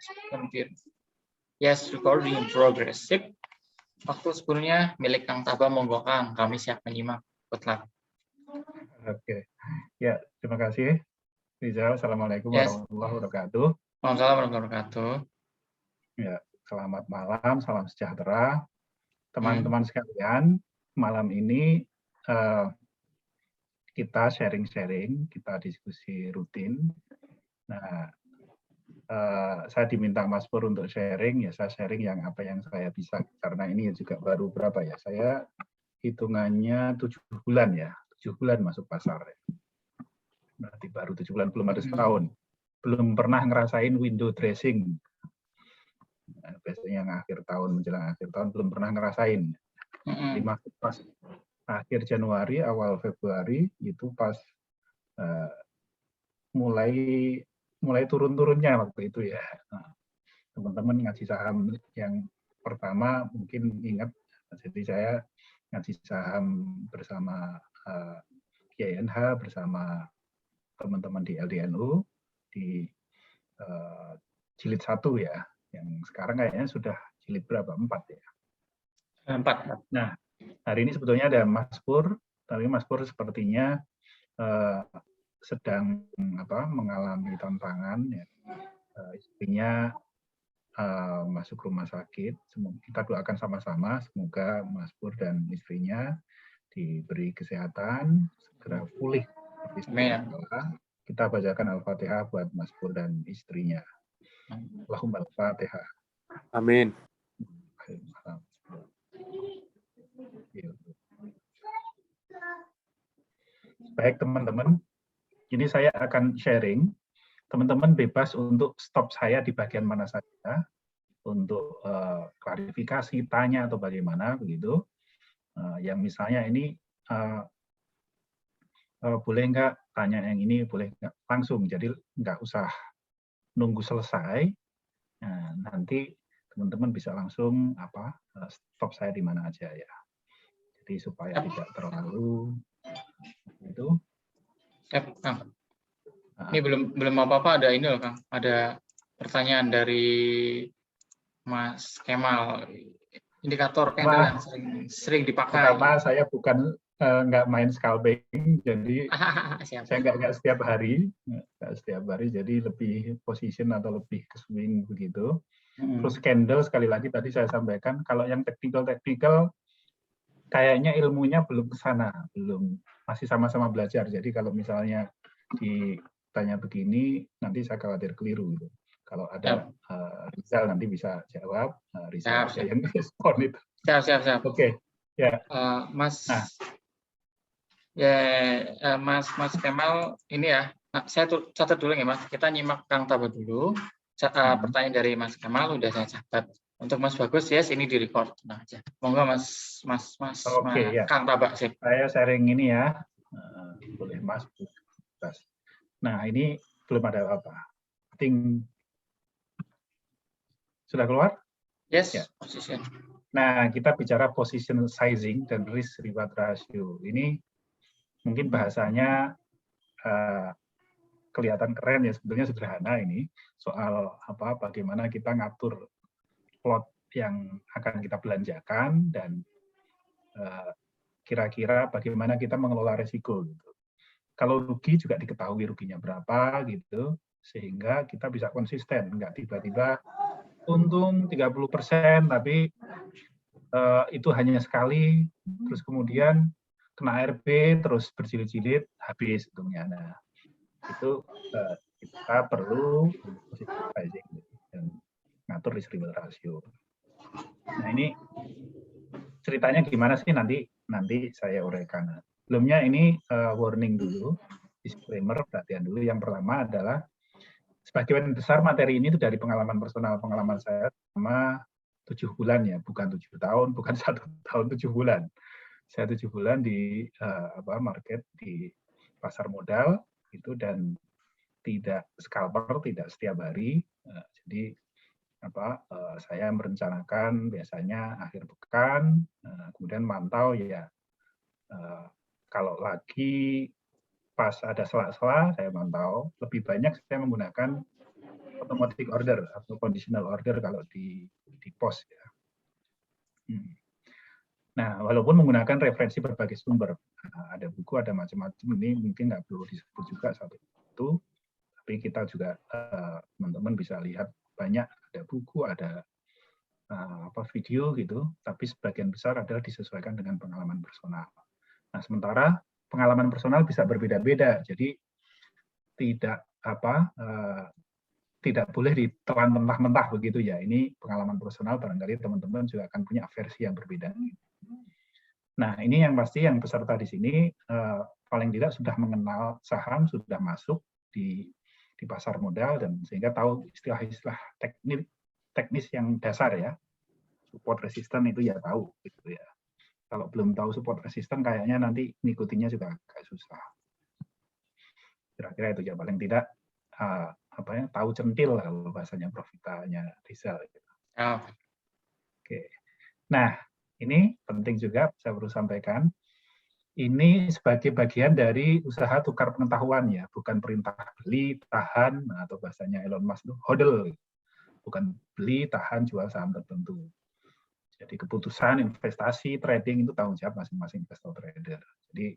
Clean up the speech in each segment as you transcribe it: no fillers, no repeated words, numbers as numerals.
Confirm. Yes, recording in progress. Sip. Waktu sebelumnya milik Kang Taba, monggo Kang, kami siap menyimak. Good luck. Oke, ya terima kasih. Rizal, assalamualaikum warahmatullahi wabarakatuh. Waalaikumsalam warahmatullahi wabarakatuh. Ya, selamat malam, salam sejahtera, teman-teman sekalian. Malam ini kita sharing-sharing, kita diskusi rutin. Nah, saya diminta Mas Pur untuk sharing, ya saya sharing yang apa yang saya bisa, karena ini juga baru berapa ya, saya hitungannya 7 bulan ya, 7 bulan masuk pasar. Ya. Berarti baru 7 bulan, belum ada setahun. Belum pernah ngerasain window dressing. Nah, biasanya yang akhir tahun, menjelang akhir tahun, belum pernah ngerasain. Jadi masuk pas akhir Januari, awal Februari, itu pas mulai turun-turunnya waktu itu ya. Teman-teman ngaji saham yang pertama mungkin ingat, jadi saya ngaji saham bersama KNH, bersama teman-teman di LDNU, di jilid 1 ya, yang sekarang kayaknya sudah jilid berapa? 4 ya? 4. Nah, hari ini sebetulnya ada Mas Pur, tapi Mas Pur sepertinya sedang mengalami tantangan, ya. Istrinya masuk rumah sakit. Kita doakan sama-sama, semoga Mas Pur dan istrinya diberi kesehatan, segera pulih. Amin. Kita bacakan Al-Fatihah buat Mas Pur dan istrinya. Allahumma al-Fatihah. Amin. Baik teman-teman, ini saya akan sharing. Teman-teman bebas untuk stop saya di bagian mana saja untuk klarifikasi, tanya atau bagaimana begitu. Yang misalnya ini boleh nggak tanya yang ini, boleh nggak langsung. Jadi nggak usah nunggu selesai. Nah, nanti teman-teman bisa langsung stop saya di mana aja ya. Jadi supaya tidak terlalu itu. Kang. Ini belum apa-apa, ada ini loh Kang. Ada pertanyaan dari Mas Kemal. Indikator candle yang sering dipakai. Pertama, saya bukan nggak main scalping, jadi saya nggak setiap hari, jadi lebih position atau lebih ke swing begitu. Terus candle sekali lagi tadi saya sampaikan, kalau yang technical kayaknya ilmunya belum ke sana, masih sama-sama belajar. Jadi kalau misalnya ditanya begini, nanti saya khawatir keliru gitu. Kalau ada Rizal nanti bisa jawab, Rizal aja yang respon itu. Siap. Oke, ya. Mas Kemal ini ya. Nah, saya catat dulu ya Mas. Kita nyimak Kang Taba dulu. Pertanyaan dari Mas Kemal udah saya catat. Untuk Mas Bagus, yes, ini di record. Nah, aja. Monggo Mas ya. Kang Taba sih. Saya sharing ini ya. Boleh Mas. Nah, ini belum ada apa. Sudah keluar? Yes, ya. position. Nah, kita bicara position sizing dan risk reward ratio. Ini mungkin bahasanya kelihatan keren ya, sebetulnya sederhana ini. Soal bagaimana kita ngatur plot yang akan kita belanjakan dan kira-kira bagaimana kita mengelola risiko gitu. Kalau rugi juga diketahui ruginya berapa gitu, sehingga kita bisa konsisten, nggak tiba-tiba untung 30% tapi itu hanya sekali, terus kemudian kena RB, terus berjilid-jilid, habis untungnya. Nah, itu kita perlu sizing dan ngatur risk reward ratio. Nah, ini ceritanya gimana sih nanti saya uraikan. Sebelumnya ini warning dulu, disclaimer, perhatian dulu. Yang pertama adalah sebagian besar materi ini itu dari pengalaman personal, pengalaman saya selama 7 bulan ya, bukan 7 tahun, bukan 1 tahun, 7 bulan. Saya 7 bulan di market, di pasar modal itu, dan tidak scalper, tidak setiap hari. Jadi saya merencanakan biasanya akhir pekan, kemudian mantau ya. Kalau lagi pas ada sela-sela saya mantau, lebih banyak saya menggunakan automatic order atau conditional order kalau di pos ya. Nah, walaupun menggunakan referensi berbagai sumber, ada buku, ada macam-macam, ini mungkin nggak perlu disebut juga satu itu, tapi kita juga teman-teman bisa lihat banyak, ada buku, ada video gitu, tapi sebagian besar adalah disesuaikan dengan pengalaman personal. Nah, sementara pengalaman personal bisa berbeda-beda, jadi tidak boleh ditelan mentah-mentah begitu ya. Ini pengalaman personal, barangkali teman-teman juga akan punya versi yang berbeda. Nah, ini yang pasti yang peserta di sini paling tidak sudah mengenal saham, sudah masuk di pasar modal, dan sehingga tahu istilah-istilah teknis yang dasar ya. Support resisten itu ya tahu gitu ya. Kalau belum tahu support resisten kayaknya nanti ngikutinnya juga agak susah. Kira-kira itu ya, paling tidak tahu centil lah kalau bahasanya Profitanya Rizal. Oke. Nah, ini penting juga saya perlu sampaikan. Ini sebagai bagian dari usaha tukar pengetahuan ya, bukan perintah beli, tahan, atau bahasanya Elon Musk itu hodl. Bukan beli, tahan, jual saham tertentu. Jadi keputusan investasi, trading itu tanggung jawab masing-masing investor trader. Jadi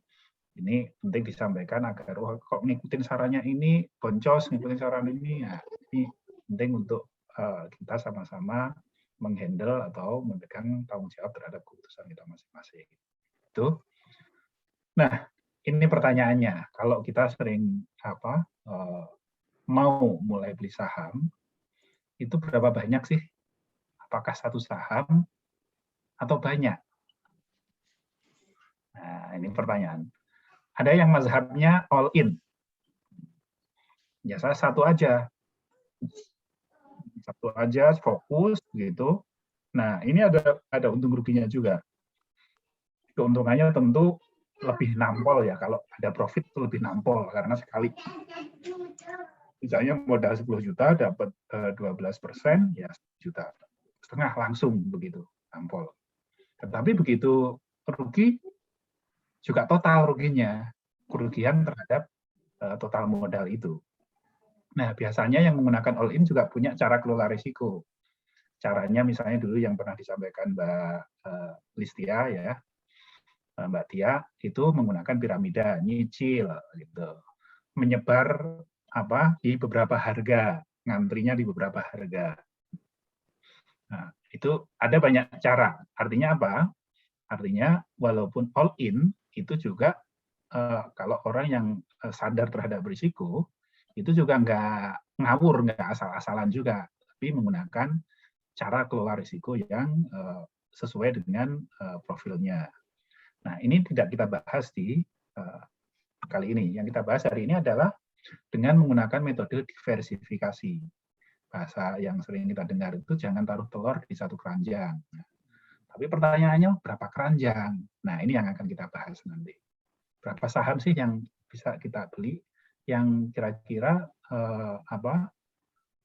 ini penting disampaikan agar kok ngikutin sarannya ini, boncos, ngikutin saran ini, ya, ini penting untuk kita sama-sama menghandle atau memegang tanggung jawab terhadap keputusan kita masing-masing. Itu. Nah, ini pertanyaannya. Kalau kita sering mau mulai beli saham, itu berapa banyak sih? Apakah satu saham atau banyak? Nah, ini pertanyaan. Ada yang mazhabnya all in. Ya, saya satu aja. Satu aja, fokus gitu. Nah, ini ada untung ruginya juga. Keuntungannya tentu lebih nampol ya, kalau ada profit itu lebih nampol karena sekali misalnya modal 10 juta dapat 12%, ya 1,5 juta langsung begitu nampol. Tetapi begitu rugi juga total ruginya, kerugian terhadap total modal itu. Nah, biasanya yang menggunakan all in juga punya cara kelola risiko. Caranya misalnya dulu yang pernah disampaikan Mbak Listia ya, Mbak Tia, itu menggunakan piramida, nyicil gitu. Menyebar di beberapa harga, ngantrinya di beberapa harga. Nah, itu ada banyak cara. Artinya apa? Artinya walaupun all in itu juga kalau orang yang sadar terhadap risiko itu juga nggak ngawur, nggak asal-asalan juga, tapi menggunakan cara kelola risiko yang sesuai dengan profilnya. Nah, ini tidak kita bahas di kali ini. Yang kita bahas hari ini adalah dengan menggunakan metode diversifikasi. Bahasa yang sering kita dengar itu jangan taruh telur di satu keranjang. Nah, tapi pertanyaannya berapa keranjang? Nah, ini yang akan kita bahas nanti. Berapa saham sih yang bisa kita beli yang kira-kira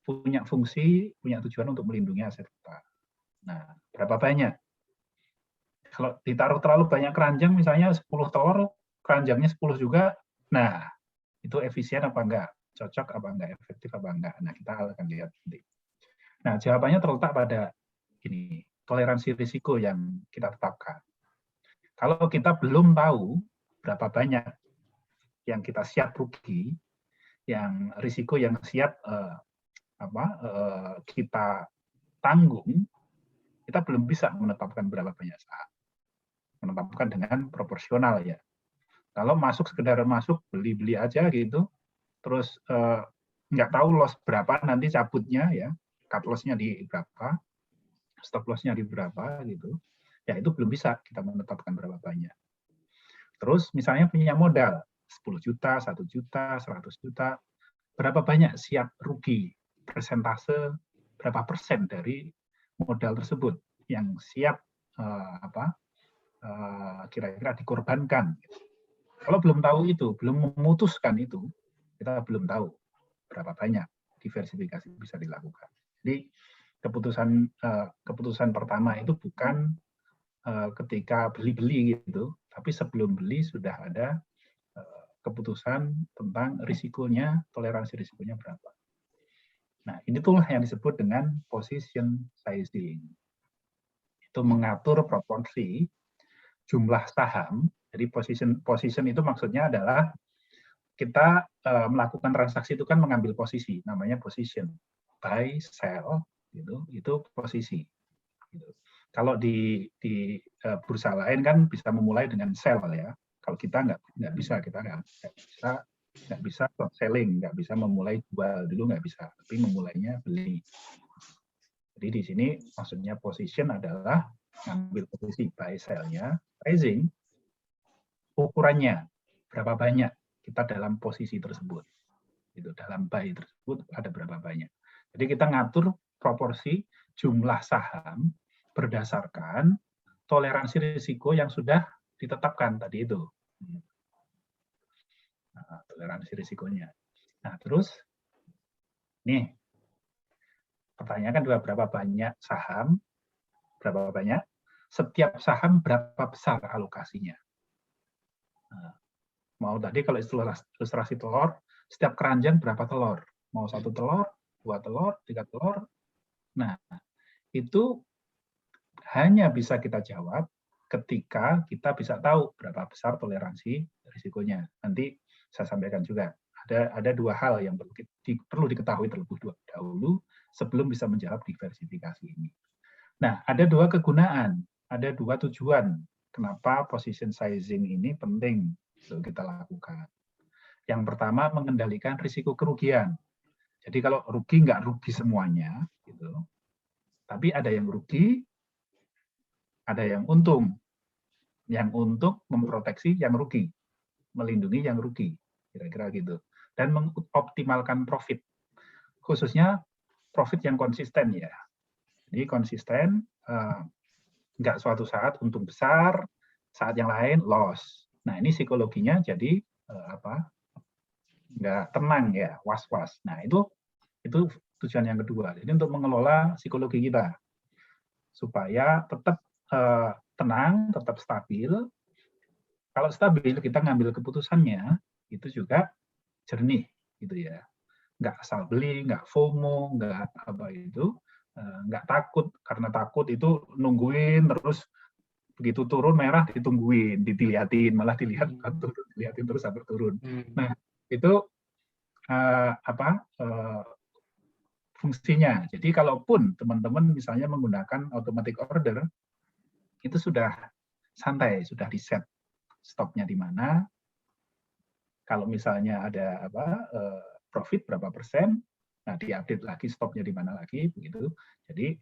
punya fungsi, punya tujuan untuk melindungi aset kita. Nah, berapa banyak? Kalau ditaruh terlalu banyak keranjang, misalnya 10 telur, keranjangnya 10 juga, nah, itu efisien apa enggak? Cocok apa enggak? Efektif apa enggak? Nah, kita akan lihat nanti. Nah, jawabannya terletak pada ini, toleransi risiko yang kita tetapkan. Kalau kita belum tahu berapa banyak yang kita siap rugi, yang risiko yang siap kita tanggung, kita belum bisa menetapkan berapa banyak saham. Menetapkan dengan proporsional ya. Kalau masuk sekedar masuk beli-beli aja gitu, terus nggak tahu loss berapa nanti cabutnya ya, cut loss-nya di berapa, stop loss-nya di berapa gitu, ya itu belum bisa kita menetapkan berapa banyak. Terus misalnya punya modal 10 juta, 1 juta, 100 juta, berapa banyak siap rugi, persentase berapa persen dari modal tersebut yang siap kira-kira dikorbankan. Kalau belum tahu itu, belum memutuskan itu, kita belum tahu berapa banyak diversifikasi bisa dilakukan. Jadi keputusan pertama itu bukan ketika beli-beli gitu, tapi sebelum beli sudah ada keputusan tentang risikonya, toleransi risikonya berapa. Nah, ini tuh yang disebut dengan position sizing. Itu mengatur proporsi jumlah saham. Jadi position itu maksudnya adalah kita melakukan transaksi itu kan mengambil posisi, namanya position. Buy, sell, gitu, itu posisi. Gitu. Kalau di bursa lain kan bisa memulai dengan sell ya. Kalau kita nggak bisa, kita nggak bisa selling, nggak bisa memulai jual dulu, nggak bisa, tapi memulainya beli. Jadi di sini maksudnya position adalah ambil posisi buy sell-nya, sizing ukurannya berapa banyak kita dalam posisi tersebut. Itu dalam buy tersebut ada berapa banyak. Jadi kita ngatur proporsi jumlah saham berdasarkan toleransi risiko yang sudah ditetapkan tadi itu. Nah, toleransi risikonya. Nah, terus nih pertanyaan kan berapa banyak saham, berapa banyak, setiap saham berapa besar alokasinya. Nah, mau tadi kalau ilustrasi telur, setiap keranjang berapa telur? Mau 1 telur, 2 telur, 3 telur. Nah, itu hanya bisa kita jawab ketika kita bisa tahu berapa besar toleransi risikonya. Nanti saya sampaikan juga. Ada 2 hal yang perlu diketahui terlebih dahulu sebelum bisa menjawab diversifikasi ini. Nah, ada 2 kegunaan, ada 2 tujuan kenapa position sizing ini penting untuk kita lakukan. Yang pertama, mengendalikan risiko kerugian. Jadi kalau rugi nggak rugi semuanya, gitu. Tapi ada yang rugi, ada yang untung. Yang untung memproteksi yang rugi, melindungi yang rugi, kira-kira gitu. Dan mengoptimalkan profit, khususnya profit yang konsisten ya. Jadi konsisten, nggak suatu saat untung besar, saat yang lain loss. Nah ini psikologinya jadi nggak tenang ya, was-was. Nah itu tujuan yang kedua. Jadi untuk mengelola psikologi kita supaya tetap tenang, tetap stabil. Kalau stabil kita ngambil keputusannya itu juga jernih gitu ya. Nggak asal beli, nggak FOMO, nggak takut, karena takut itu nungguin terus begitu turun merah ditungguin, dilihatin, malah dilihatin terus sampai turun. Nah itu fungsinya. Jadi kalaupun teman-teman misalnya menggunakan automatic order, itu sudah santai, sudah di set stopnya di mana. Kalau misalnya ada profit berapa persen, nah diupdate lagi stopnya di mana lagi, begitu. Jadi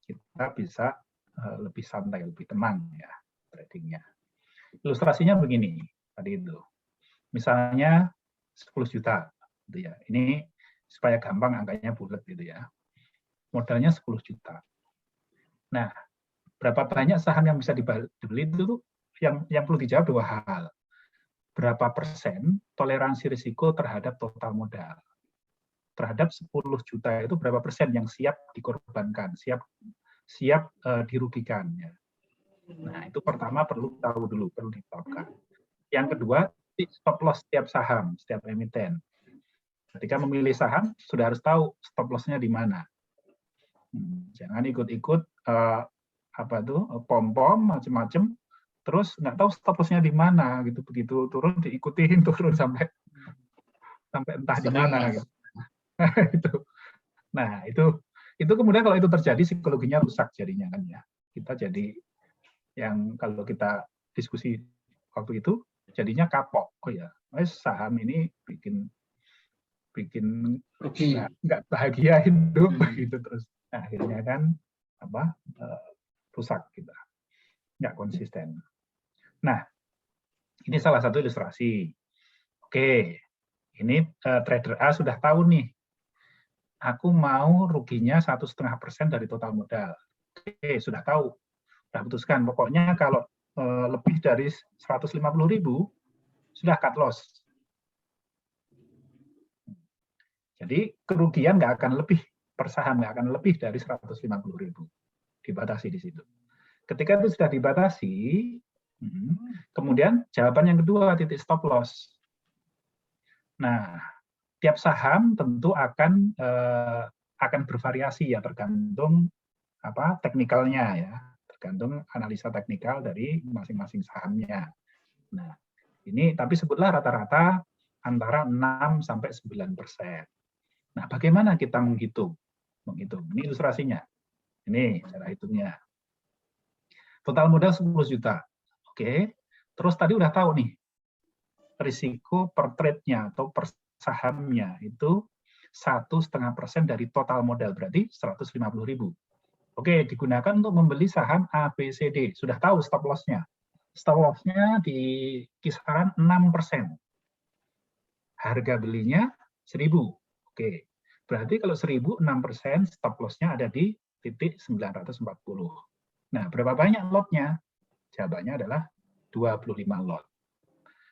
kita bisa lebih santai, lebih tenang ya tradingnya. Ilustrasinya begini tadi itu. Misalnya 10 juta, gitu ya. Ini supaya gampang angkanya bulat gitu ya. Modalnya 10 juta. Nah, berapa banyak saham yang bisa dibeli itu yang perlu dijawab 2 hal. Berapa persen toleransi risiko terhadap total modal? Terhadap 10 juta itu berapa persen yang siap dikorbankan, siap dirugikan ya. Nah, itu pertama perlu tahu dulu, perlu ditetapkan. Yang kedua, stop loss setiap saham, setiap emiten. Ketika memilih saham, sudah harus tahu stop loss-nya di mana. Jangan ikut-ikut pom-pom macam-macam, terus nggak tahu stop loss-nya di mana gitu. Begitu turun diikutin turun sampai entah di mana. Gitu. Nah itu kemudian kalau itu terjadi psikologinya rusak jadinya kan ya. Kita jadi yang kalau kita diskusi waktu itu jadinya kapok. Oh ya, saham ini bikin nggak bahagia hidup begitu terus. Nah, akhirnya kan rusak kita, nggak konsisten. Nah, ini salah satu ilustrasi. Oke, ini trader A sudah tahu nih, aku mau ruginya 1,5% dari total modal. Oke, sudah tahu, sudah putuskan. Pokoknya kalau lebih dari 150.000 sudah cut loss. Jadi kerugian nggak akan lebih per saham, nggak akan lebih dari 150.000. Dibatasi di situ. Ketika itu sudah dibatasi, kemudian jawaban yang kedua titik stop loss. Nah, tiap saham tentu akan bervariasi ya, tergantung teknikalnya ya, tergantung analisa teknikal dari masing-masing sahamnya. Nah, ini tapi sebutlah rata-rata antara 6 sampai 9%. Nah, bagaimana kita menghitung? Ini ilustrasinya. Ini cara hitungnya. Total modal 10 juta. Oke. Terus tadi udah tahu nih, risiko per trade-nya atau per sahamnya itu 1,5% dari total modal, berarti 150.000. Oke, digunakan untuk membeli saham ABCD. Sudah tahu stop loss-nya. Stop loss-nya di kisaran 6%. Harga belinya 1.000. Oke, berarti kalau 1.000, 6%, stop loss-nya ada di titik 940. Nah, berapa banyak lot-nya? Jawabannya adalah 25 lot.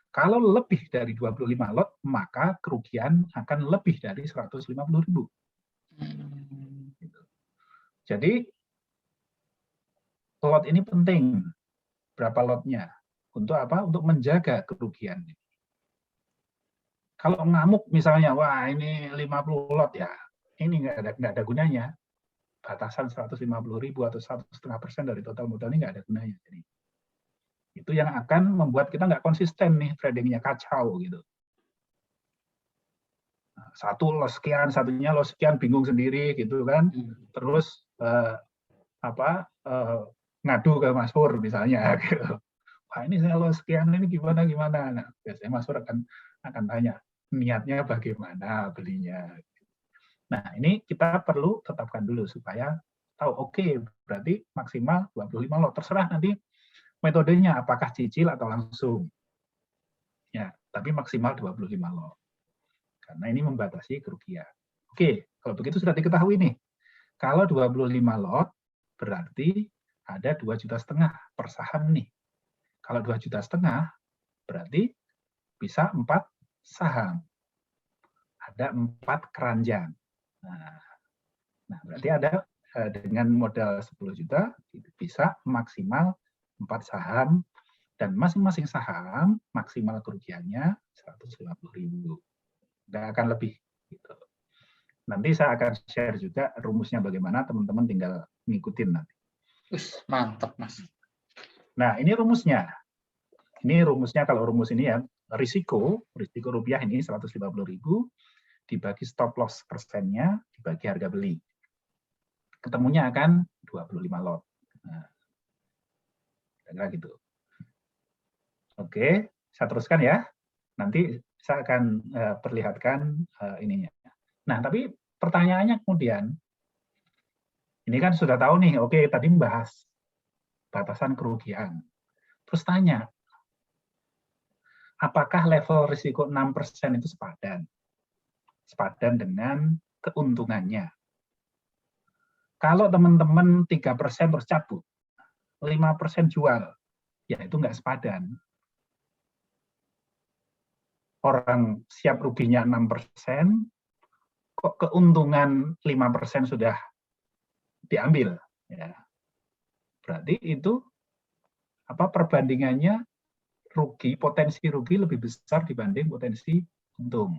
Kalau lebih dari 25 lot, maka kerugian akan lebih dari 150.000. Jadi, lot ini penting. Berapa lotnya? Untuk apa? Untuk menjaga kerugian. Kalau ngamuk misalnya, wah ini 50 lot ya, ini nggak ada gunanya. Batasan 150.000 atau 1,5% dari total modal ini nggak ada gunanya. Jadi, itu yang akan membuat kita nggak konsisten nih, tradingnya kacau gitu. Satu loss sekian, satunya loss sekian, bingung sendiri gitu kan. Terus ngadu ke Mas Pur misalnya gitu. Wah ini saya loss sekian, ini gimana. Nah, biasanya Mas Pur akan tanya niatnya bagaimana belinya. Nah, ini kita perlu tetapkan dulu supaya tahu oke, berarti maksimal 25 lot. Terserah nanti metodenya apakah cicil atau langsung. Ya, tapi maksimal 25 lot. Karena ini membatasi kerugian. Oke, kalau begitu sudah diketahui nih. Kalau 25 lot berarti ada 2,5 juta per saham nih. Kalau 2,5 juta berarti bisa 4 saham. Ada 4 keranjang. Nah, berarti ada dengan modal 10 juta bisa maksimal 4 saham dan masing-masing saham maksimal kerugiannya 150.000. Nggak akan lebih gitu. Nanti saya akan share juga rumusnya bagaimana, teman-teman tinggal ngikutin nanti. Mantap, Mas. Nah, ini rumusnya. Ini rumusnya, kalau rumus ini ya, risiko rupiah ini 150.000 dibagi stop loss persennya dibagi harga beli. Ketemunya akan 25 lot. Nah, kira-kira gitu. Oke, saya teruskan ya. Nanti saya akan perlihatkan ininya. Nah, tapi pertanyaannya kemudian, ini kan sudah tahu nih, oke, tadi membahas batasan kerugian. Terus tanya, apakah level risiko 6% itu sepadan? Sepadan dengan keuntungannya. Kalau teman-teman 3% terus cabut, 5% jual, ya itu nggak sepadan. Orang siap ruginya 6%, kok keuntungan 5% sudah diambil. Ya. Berarti itu perbandingannya potensi rugi lebih besar dibanding potensi untung.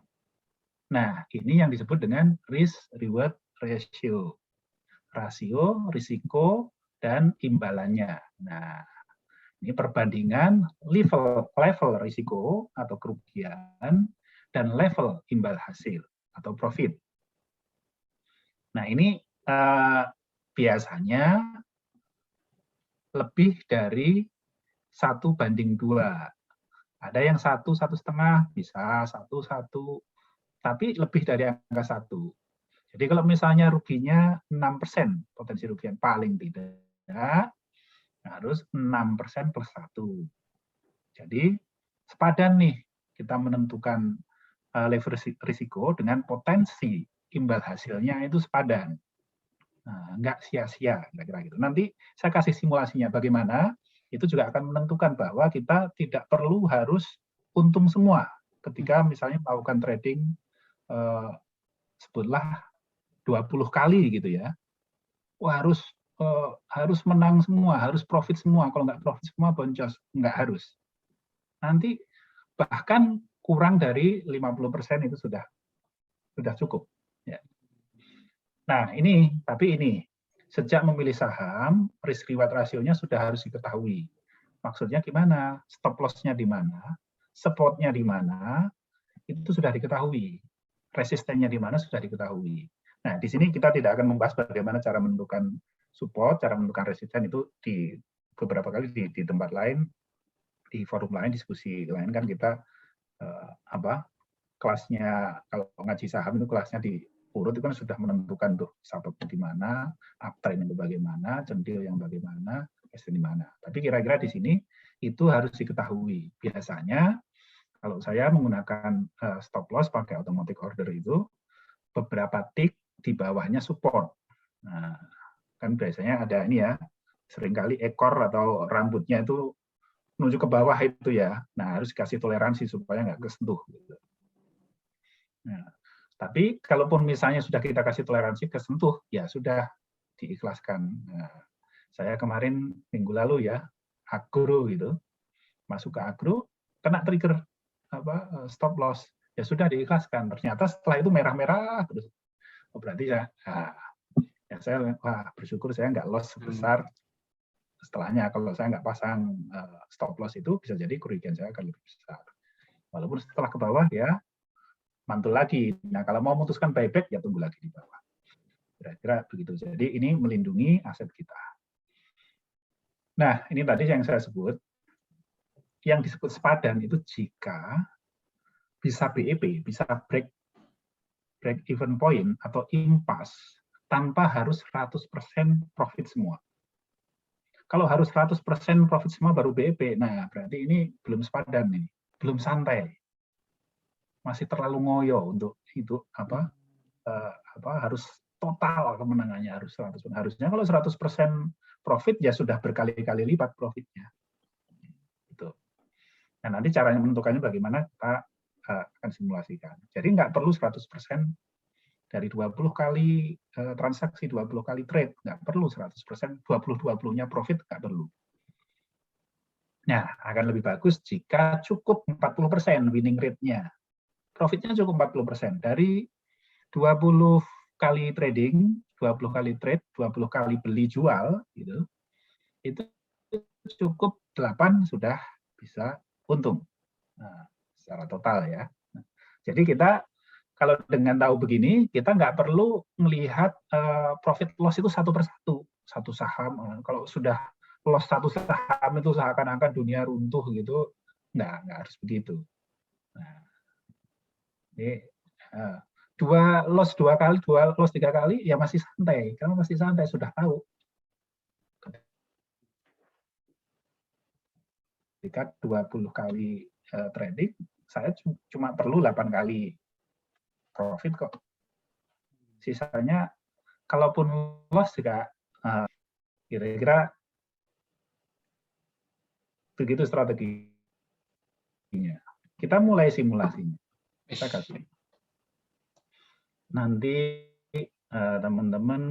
Nah, ini yang disebut dengan risk-reward ratio. Rasio, risiko, dan imbalannya. Nah, ini perbandingan level risiko atau kerugian dan level imbal hasil atau profit. Nah, ini biasanya lebih dari 1:2. Ada yang 1,5, bisa 1,1, tapi lebih dari angka 1. Jadi kalau misalnya ruginya 6%, potensi rugian paling tidak harus 6% plus 1. Jadi sepadan nih kita menentukan level risiko dengan potensi imbal hasilnya itu sepadan. Nah, nggak sia-sia, kira-kira gitu. Nanti saya kasih simulasinya bagaimana, itu juga akan menentukan bahwa kita tidak perlu harus untung semua. Ketika misalnya melakukan trading, sebutlah 20 kali gitu ya. Wah, harus menang semua, harus profit semua. Kalau nggak profit semua boncos, nggak harus. Nanti bahkan kurang dari 50% itu sudah sudah cukup. Ya. Nah, tapi ini, sejak memilih saham, risk reward rasionya sudah harus diketahui. Maksudnya gimana? Stop loss-nya di mana? Support-nya di mana? Itu sudah diketahui. Resistennya di mana sudah diketahui. Nah, di sini kita tidak akan membahas bagaimana cara menentukan support, cara menentukan resisten itu di beberapa kali di tempat lain, di forum lain, diskusi lain kan kita kelasnya kalau ngaji saham itu kelasnya di urut itu kan sudah menentukan tuh support di mana, uptrend itu bagaimana, cendil yang bagaimana, resisten di mana. Tapi kira-kira di sini itu harus diketahui. Biasanya kalau saya menggunakan stop loss pakai automatic order itu beberapa tick di bawahnya support. Nah, kan biasanya ada ini ya, seringkali ekor atau rambutnya itu menuju ke bawah itu ya. Nah, harus kasih toleransi supaya nggak kesentuh. Gitu. Nah, tapi kalaupun misalnya sudah kita kasih toleransi kesentuh, ya sudah diikhlaskan. Nah, saya kemarin minggu lalu ya, agro gitu, masuk ke agro, kena trigger stop loss, ya sudah diikhlaskan. Ternyata setelah itu merah-merah terus. Oh, berarti ya saya bersyukur saya nggak loss sebesar setelahnya. Kalau saya nggak pasang stop loss itu bisa jadi kerugian saya akan lebih besar. Walaupun setelah ke bawah ya mantul lagi. Nah, kalau mau memutuskan buyback ya tunggu lagi di bawah. Kira-kira begitu. Jadi ini melindungi aset kita. Nah, ini tadi yang saya sebut. Yang disebut sepadan itu jika bisa BEP, bisa break even point atau impasse tanpa harus 100% profit semua. Kalau harus 100% profit semua baru BEP, nah berarti ini belum sepadan nih, belum santai. Masih terlalu ngoyo untuk itu harus total kemenangannya harus 100%. Harusnya kalau 100% profit ya sudah berkali-kali lipat profitnya. Gitu. Nah, nanti caranya menentukannya bagaimana kita akan simulasikan. Jadi nggak perlu 100% dari 20 kali transaksi, 20 kali trade, nggak perlu 100%, 20-20-nya profit nggak perlu. Nah, akan lebih bagus jika cukup 40% winning rate-nya. Profitnya cukup 40%. Dari 20 kali trading, 20 kali trade, 20 kali beli jual, gitu, itu cukup 8 sudah bisa untung. Nah, secara total ya. Jadi kita kalau dengan tahu begini, kita nggak perlu melihat profit loss itu satu persatu, satu saham. Kalau sudah loss satu saham itu seakan-akan dunia runtuh gitu, nggak harus begitu. Nah, ini dua loss 2 kali, 2 loss 3 kali, ya masih santai. Kamu masih santai, sudah tahu. Ketika 20 kali trading, saya cuma perlu 8 kali profit kok. Sisanya, kalaupun loss juga kira-kira begitu strateginya. Kita mulai simulasinya. Kita kasih. Nanti teman-teman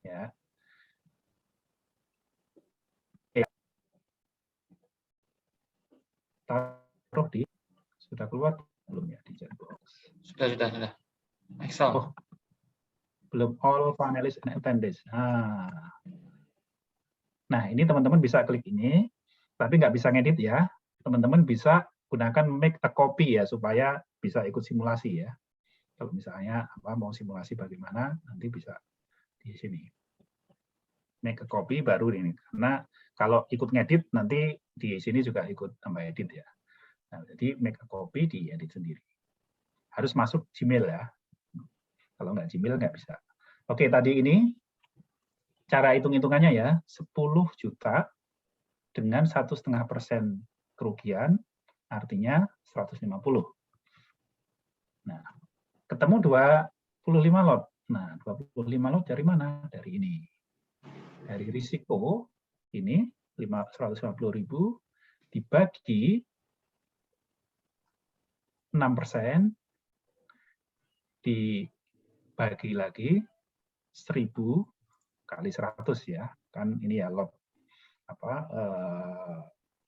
ya. Taruh di sudah keluar belum ya di chat box? Sudah. Excel. Oh, belum all panelists and attendees. Nah, ini teman-teman bisa klik ini, tapi nggak bisa ngedit ya. Teman-teman bisa gunakan make a copy ya supaya bisa ikut simulasi ya. Kalau misalnya mau simulasi bagaimana, nanti bisa di sini. Make a copy baru ini. Karena kalau ikut ngedit nanti di sini juga ikut tambah edit ya. Nah, jadi make a copy di edit sendiri. Harus masuk Gmail ya. Kalau nggak Gmail nggak bisa. Oke, tadi ini cara hitung-hitungannya ya, 10 juta dengan 1,5% kerugian, artinya 150. Nah, ketemu 25 lot. Nah, 25 lot dari mana? Dari ini. Dari risiko, ini 150.000 dibagi 6%, dibagi lagi 1.000 kali 100 ya. Kan ini ya lot.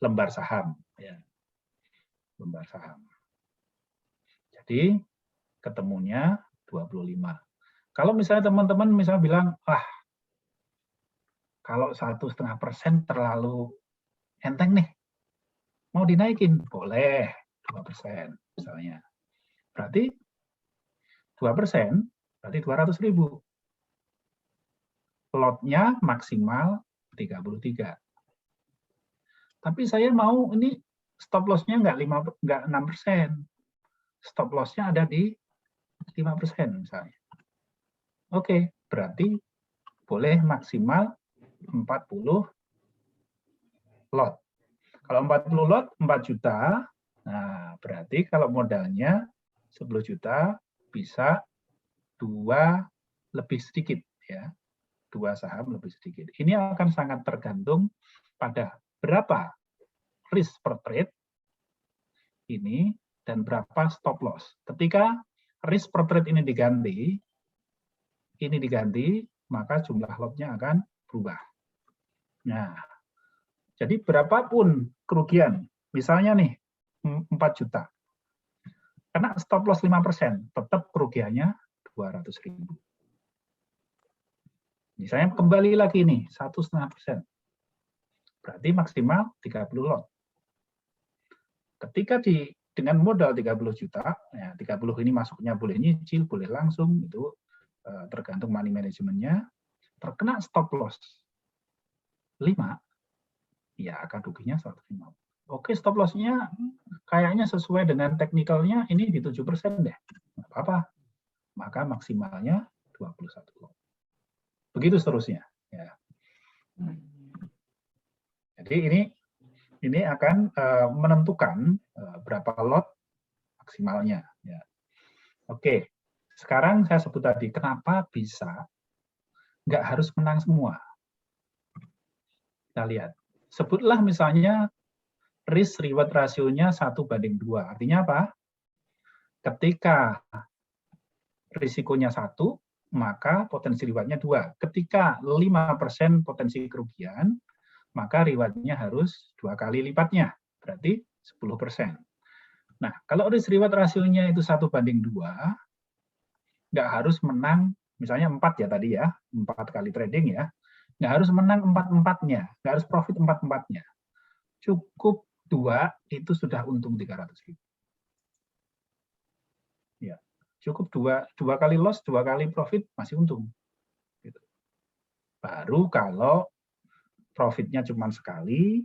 lembar saham, ya, lembar saham. Jadi ketemunya 25. Kalau misalnya teman-teman misalnya bilang, kalau 1,5% terlalu enteng nih, mau dinaikin, boleh 2% misalnya. Berarti 2%, berarti 200.000. Lotnya maksimal 33. Tapi saya mau ini stop loss-nya nggak 6%. Stop loss-nya ada di 5% misalnya. Oke, berarti boleh maksimal 40 lot. Kalau 40 lot, 4 juta. Nah, berarti kalau modalnya 10 juta, bisa 2 lebih sedikit, ya. 2 saham lebih sedikit. Ini akan sangat tergantung pada berapa risk per trade ini dan berapa stop loss. Ketika risk per trade ini diganti, maka jumlah lotnya akan berubah. Nah, jadi berapapun kerugian, misalnya nih 4 juta, karena stop loss 5%, tetap kerugiannya 200.000. Misalnya kembali lagi nih 1,5%, berarti maksimal 30 lot. Ketika dengan modal 30 juta, ya 30 ini masuknya boleh nyicil, boleh langsung, itu tergantung money manajemennya, terkena stop loss 5, ya akan ruginya 150. Oke, stop loss-nya kayaknya sesuai dengan teknikalnya, ini di 7% deh. Nggak apa-apa. Maka maksimalnya 21 lot. Begitu seterusnya. Ya. Jadi ini akan menentukan berapa lot maksimalnya. Ya. Oke, sekarang saya sebut tadi, kenapa bisa nggak harus menang semua. Kita lihat. Sebutlah misalnya risk reward rasionya 1:2. Artinya apa? Ketika risikonya 1, maka potensi rewardnya 2. Ketika 5% potensi kerugian, maka rewardnya harus 2 kali lipatnya, berarti 10%. Nah, kalau risk reward rasionya itu 1:2, nggak harus menang, misalnya 4 ya tadi ya, 4 kali trading ya, nggak harus menang 4-4-nya, nggak harus profit 4-4-nya. Cukup 2 itu sudah untung 300.000. Ya, cukup 2 kali loss, 2 kali profit masih untung. Gitu. Baru kalau profitnya cuma sekali,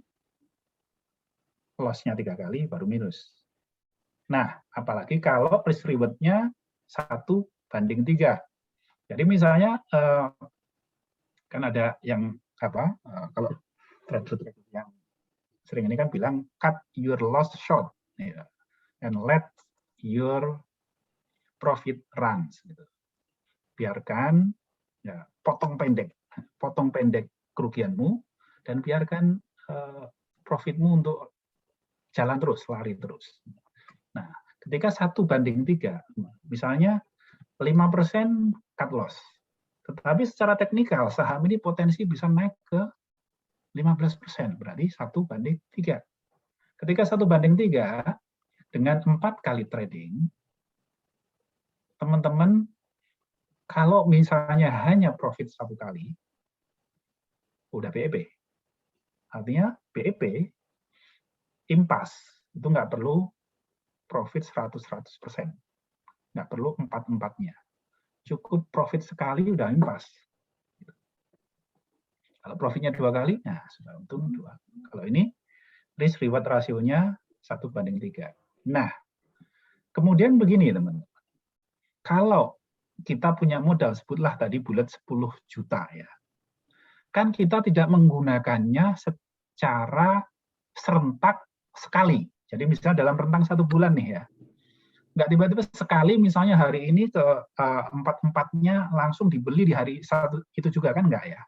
loss-nya 3 kali, baru minus. Nah, apalagi kalau risk reward-nya 1:3. Jadi misalnya kan ada yang kalau trader yang sering ini kan bilang cut your loss short, ya, and let your profit runs. Gitu. Biarkan ya, potong pendek kerugianmu dan biarkan profitmu untuk jalan terus, lari terus. Nah, ketika 1:3, misalnya 5% cut loss. Tetapi secara teknikal, saham ini potensi bisa naik ke 15%, berarti 1:3. Ketika 1:3, dengan 4 kali trading, teman-teman, kalau misalnya hanya profit 1 kali, udah BEP. Artinya BEP, impas, itu nggak perlu profit 100%. Nggak perlu 4-4-nya. Cukup profit sekali udah impas. Kalau profitnya 2 kali, nah sudah untung 2. Kalau ini risk reward rasionya 1:3. Nah, kemudian begini teman-teman. Kalau kita punya modal, sebutlah tadi bulat 10 juta ya. Kan kita tidak menggunakannya secara serentak sekali. Jadi misalnya dalam rentang 1 bulan nih ya. Nggak tiba-tiba sekali misalnya hari ini ke 4-4-nya langsung dibeli di hari satu itu juga kan enggak ya.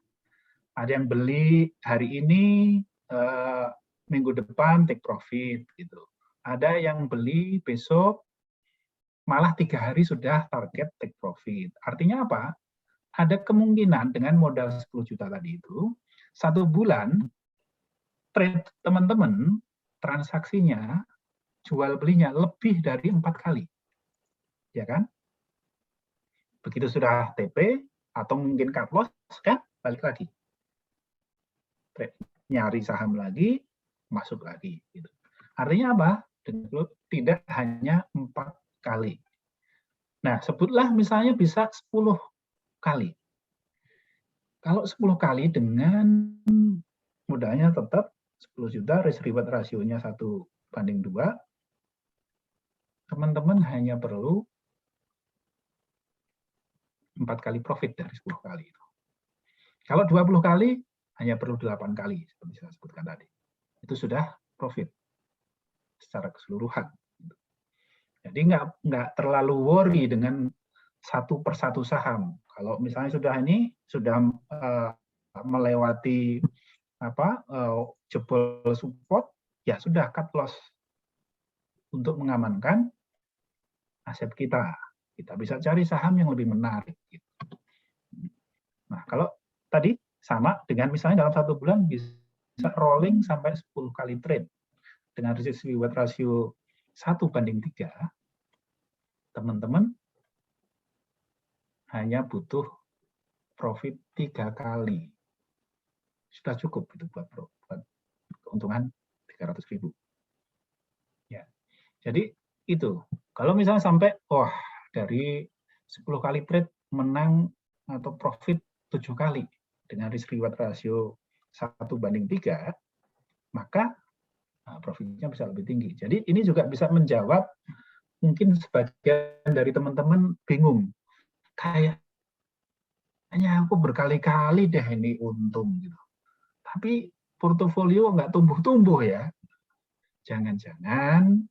Ada yang beli hari ini, minggu depan take profit gitu. Ada yang beli besok malah 3 hari sudah target take profit. Artinya apa? Ada kemungkinan dengan modal 10 juta tadi itu 1 bulan trade teman-teman, transaksinya, jual belinya lebih dari 4 kali. Ya kan? Begitu sudah TP, atau mungkin cut loss, kan? Balik lagi. Nyari saham lagi, masuk lagi. Gitu. Artinya apa? Tidak hanya 4 kali. Nah, sebutlah misalnya bisa 10 kali. Kalau 10 kali dengan modalnya tetap 10 juta, risk reward rasionya 1:2, teman-teman hanya perlu 4 kali profit dari 10 kali itu. Kalau 20 kali, hanya perlu 8 kali, seperti saya sebutkan tadi. Itu sudah profit secara keseluruhan. Jadi nggak terlalu worry dengan satu persatu saham. Kalau misalnya sudah melewati jebol support, ya sudah cut loss untuk mengamankan aset kita. Kita bisa cari saham yang lebih menarik. Nah, kalau tadi sama dengan misalnya dalam 1 bulan bisa rolling sampai 10 kali trade dengan risk reward rasio 1:3, teman-teman hanya butuh profit 3 kali. Sudah cukup itu buat keuntungan 300.000. Ya. Jadi itu. Kalau misalnya sampai dari 10 kali trade menang atau profit 7 kali dengan risk reward rasio 1:3, maka profitnya bisa lebih tinggi. Jadi ini juga bisa menjawab mungkin sebagian dari teman-teman bingung. Kayaknya aku berkali-kali deh ini untung gitu. Tapi portofolio nggak tumbuh-tumbuh ya. Jangan-jangan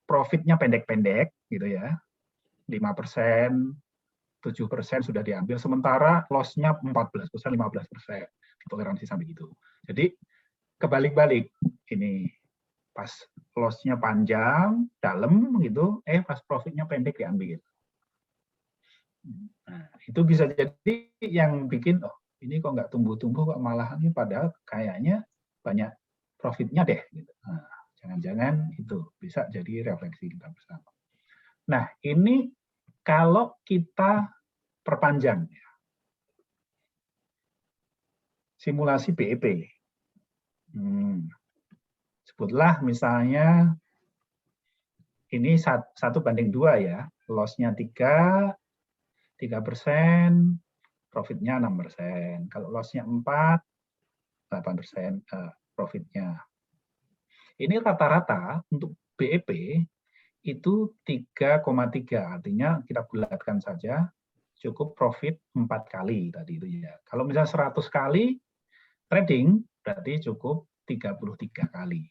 profitnya pendek-pendek gitu ya. 5%, 7% sudah diambil, sementara loss-nya 14%, 15%. Toleransi sampai gitu. Jadi kebalik-balik ini. Pas loss-nya panjang, dalam gitu, pas profitnya pendek diambil. Nah, itu bisa jadi yang bikin, ini kok nggak tumbuh-tumbuh, kok malahan ini padahal kayaknya banyak profitnya deh. Gitu. Nah, jangan-jangan itu bisa jadi refleksi kita bersama. Nah, ini kalau kita perpanjang. Simulasi BEP. Sebutlah misalnya ini 1:2 ya, loss-nya 3%, profitnya 6%. Kalau loss-nya 4, 8% profitnya. Ini rata-rata untuk BEP itu 3,3, artinya kita bulatkan saja, cukup profit 4 kali tadi itu ya. Kalau misalnya 100 kali trading, berarti cukup 33 kali.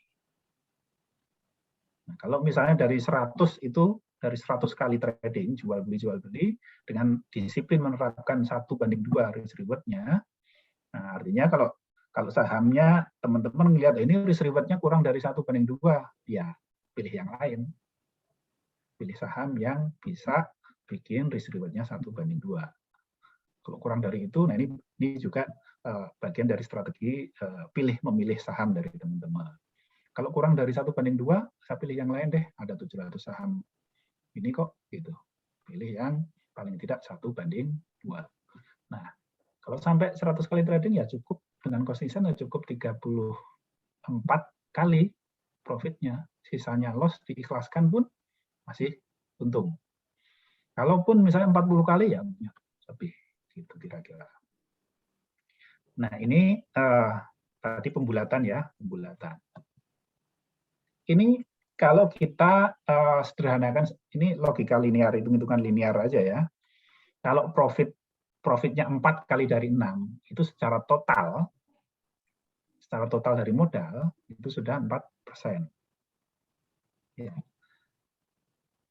Nah, kalau misalnya dari 100 kali trading, jual beli, dengan disiplin menerapkan 1:2 risk reward-nya, nah artinya kalau sahamnya teman-teman melihat ini risk reward-nya kurang dari 1:2, ya pilih yang lain. Pilih saham yang bisa bikin risk reward-nya 1:2. Kalau kurang dari itu, nah ini juga bagian dari strategi memilih saham dari teman-teman. Kalau kurang dari 1:2, saya pilih yang lain deh. Ada 700 saham ini kok, gitu. Pilih yang paling tidak 1:2. Nah, kalau sampai 100 kali trading ya cukup dengan konsisten ya cukup 34 kali profitnya. Sisanya loss diikhlaskan pun masih untung. Kalaupun misalnya 40 kali ya lebih, gitu kira-kira. Nah, ini tadi pembulatan ya, pembulatan. Ini kalau kita sederhanakan, ini logika linear, hitung-hitungan linear aja ya. Kalau profitnya 4 kali dari 6, itu secara total dari modal, itu sudah 4%. Ya.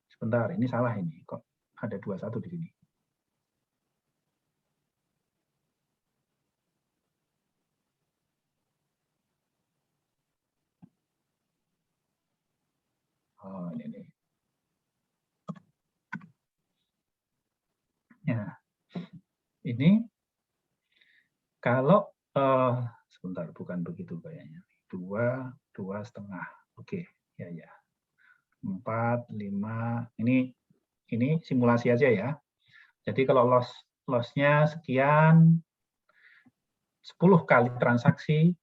Sebentar, ini salah ini. Kok ada 21 di sini? Oh, ini. Ya. Ini kalau sebentar, bukan begitu kayaknya. 2,5. Oke, ya. 4, 5. Ini simulasi aja ya. Jadi kalau loss-nya sekian, 10 kali transaksi,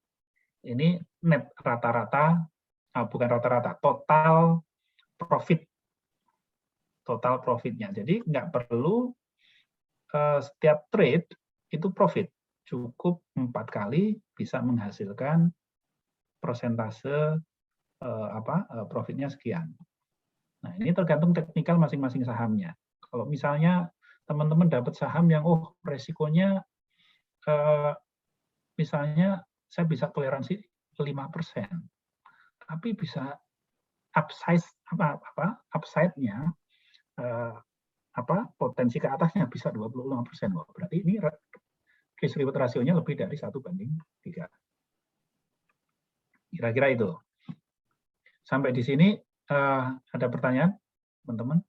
ini net rata-rata, bukan rata-rata, total profitnya. Jadi nggak perlu setiap trade itu profit. Cukup 4 kali bisa menghasilkan persentase profitnya sekian. Nah, ini tergantung teknikal masing-masing sahamnya. Kalau misalnya teman-teman dapat saham yang resikonya misalnya saya bisa toleransi 5%, tapi bisa upside-nya potensi ke atasnya bisa 25%. Berarti ini risk reward rasionya lebih dari 1:3. Kira-kira itu. Sampai di sini ada pertanyaan, teman-teman?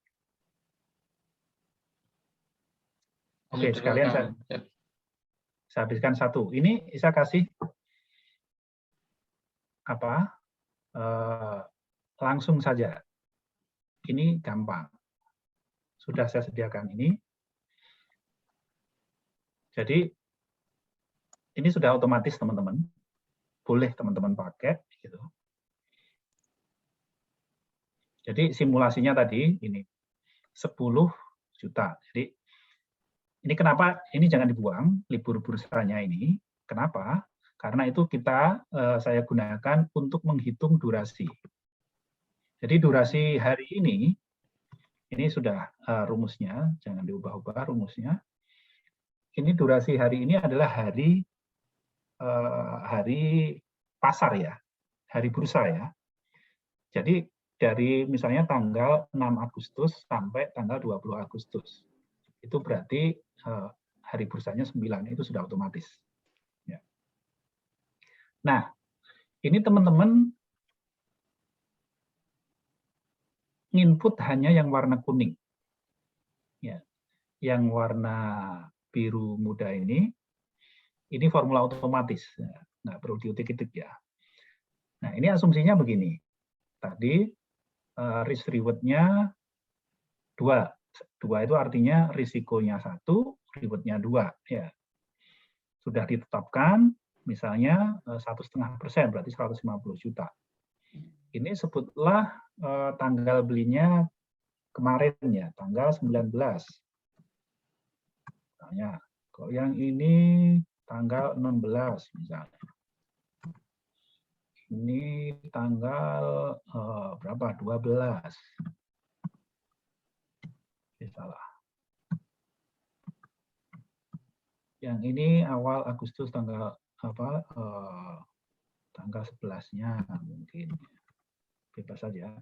Oke, sekalian saya habiskan satu. Ini saya kasih langsung saja. Ini gampang. Sudah saya sediakan ini. Jadi ini sudah otomatis, teman-teman. Boleh teman-teman pakai gitu. Jadi simulasinya tadi ini 10 juta. Jadi ini kenapa ini jangan dibuang libur bursanya ini? Kenapa? Karena itu saya gunakan untuk menghitung durasi. Jadi durasi hari ini sudah rumusnya, jangan diubah-ubah rumusnya. Ini durasi hari ini adalah hari pasar ya, hari bursa ya. Jadi dari misalnya tanggal 6 Agustus sampai tanggal 20 Agustus. Itu berarti hari bursanya 9, itu sudah otomatis. Ya. Nah, ini teman-teman input hanya yang warna kuning. Ya. Yang warna biru muda ini formula otomatis. Nggak perlu diutik-utik ya. Nah, ini asumsinya begini. Tadi risk reward-nya 2. 2 itu artinya risikonya 1, reward-nya 2. Ya. Sudah ditetapkan, misalnya 1,5%, berarti 150 juta. Ini sebutlah tanggal belinya kemarin ya, tanggal 19. Misalnya, kalau yang ini tanggal 16 misalnya. Ini tanggal berapa? 12. Salah. Yang ini awal Agustus tanggal tanggal 11-nya mungkin. Bebas saja.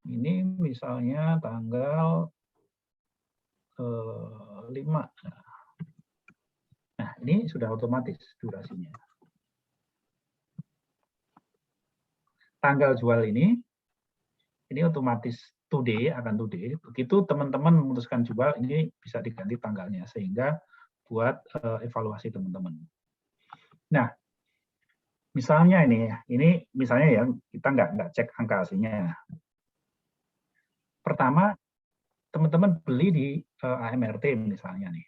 Ini misalnya tanggal 5. Nah, ini sudah otomatis durasinya. Tanggal jual ini otomatis today, akan today. Begitu teman-teman memutuskan jual, ini bisa diganti tanggalnya, sehingga buat evaluasi teman-teman. Nah, misalnya ini misalnya ya, kita nggak cek angka aslinya. Pertama, teman-teman beli di AMRT misalnya nih.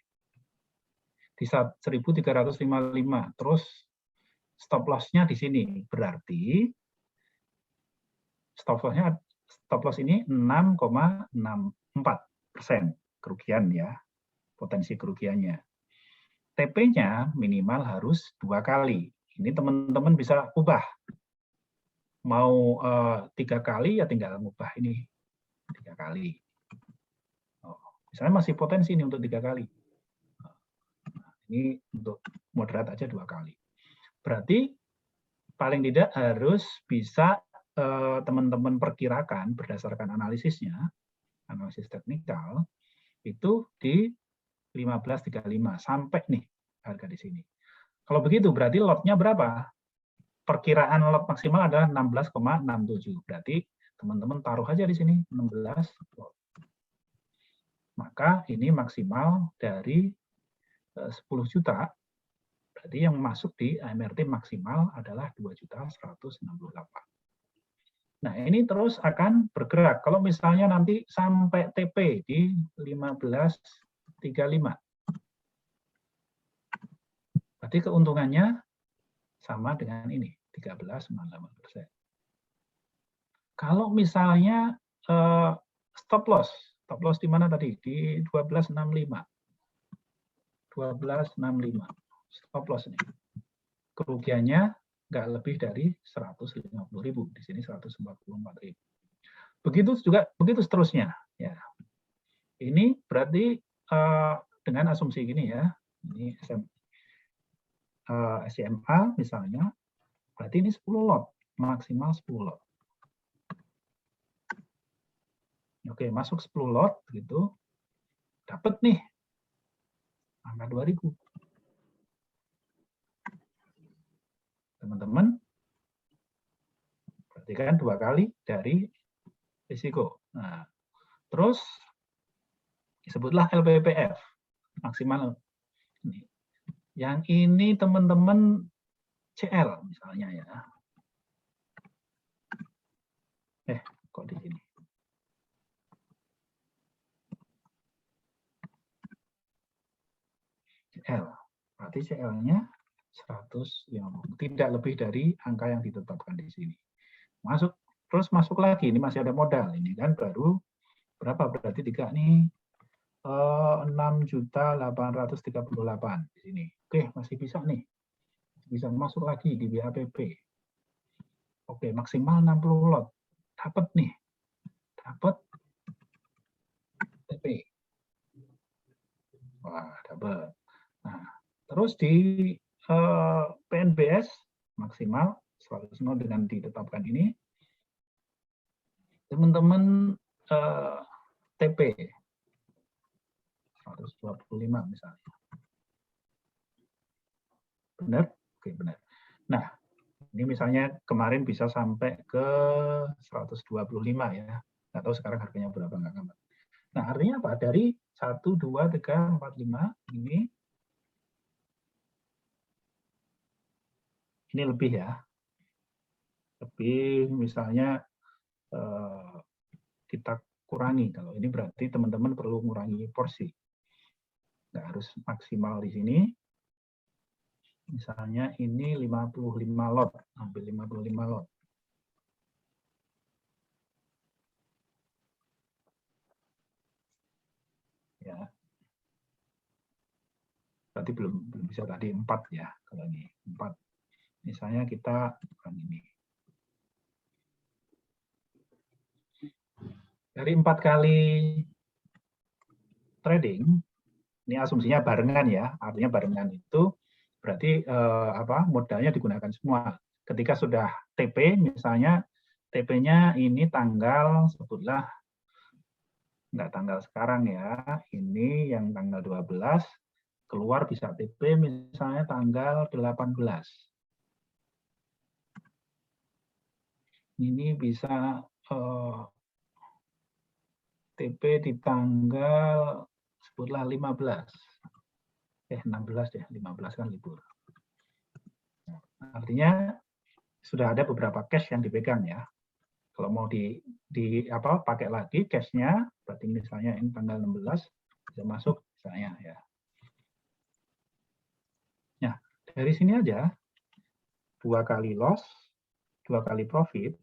Di 1.355, terus stop loss-nya di sini. Berarti stop loss ini 6,64% kerugian ya, potensi kerugiannya. TP-nya minimal harus 2 kali. Ini teman-teman bisa ubah. Mau 3 kali ya tinggal ubah ini 3 kali. Misalnya masih potensi ini untuk 3 kali. Ini untuk moderat aja 2 kali. Berarti paling tidak harus bisa teman-teman perkirakan berdasarkan analisisnya, analisis teknikal, itu di 15.35 sampai nih harga di sini. Kalau begitu berarti lotnya berapa? Perkiraan lot maksimal adalah 16,67. Berarti teman-teman taruh aja di sini 16 lot. Maka ini maksimal dari 10 juta. Berarti yang masuk di AMRT maksimal adalah 2.168.000. Nah, ini terus akan bergerak. Kalau misalnya nanti sampai TP di 15.35. Berarti keuntungannya sama dengan ini, 13,8%. Kalau misalnya stop loss di mana tadi? Di 12.65. 12.65. Stop loss ini. Kerugiannya nggak lebih dari 150.000. Di sini 144.000. Begitu seterusnya. Ya. Ini berarti dengan asumsi gini ya. Ini SMA misalnya, berarti ini 10 lot, maksimal 10 lot. Oke, masuk 10 lot gitu, dapat nih angka 2.000. Teman-teman, berarti kan 2 kali dari risiko. Nah, terus disebutlah LPPF maksimal. Yang ini teman-teman CL misalnya ya. Kok di sini? CL. Berarti CL-nya 150. Tidak lebih dari angka yang ditetapkan di sini. Masuk, terus masuk lagi. Ini masih ada modal. Ini kan baru berapa? Berarti 3 nih. 6.838 di sini. Oke, masih bisa nih. Bisa masuk lagi di BAPP. Oke, maksimal 60 lot. Dapat nih. Dapat TP. Wah, dapat. Nah, terus di PNBS maksimal 100 dengan ditetapkan ini. Teman-teman TP 125 misalnya. Benar? Oke, benar. Nah, ini misalnya kemarin bisa sampai ke 125 ya. Nggak tahu sekarang harganya berapa, nggak ngambil. Nah, artinya apa? Dari 1, 2, 3, 4, 5 ini lebih ya. Lebih misalnya kita kurangi. Kalau ini berarti teman-teman perlu mengurangi porsi. Nggak harus maksimal di sini. Misalnya ini 55 lot, ambil 55 lot. Ya. Berarti belum bisa tadi 4 ya, kalau ini 4. Misalnya kita ini. Dari 4 kali trading, ini asumsinya barengan ya, artinya barengan itu berarti modalnya digunakan semua. Ketika sudah TP, misalnya TP-nya ini tanggal, sebutlah nggak tanggal sekarang ya, ini yang tanggal 12, keluar bisa TP misalnya tanggal 18. Ini bisa TP di tanggal sebutlah 15. 16 ya, 15 kan libur. Artinya sudah ada beberapa cash yang dipegang ya. Kalau mau pakai lagi cash-nya, berarti misalnya ini tanggal 16 bisa masuk misalnya ya. Nah, dari sini aja 2 kali loss, 2 kali profit,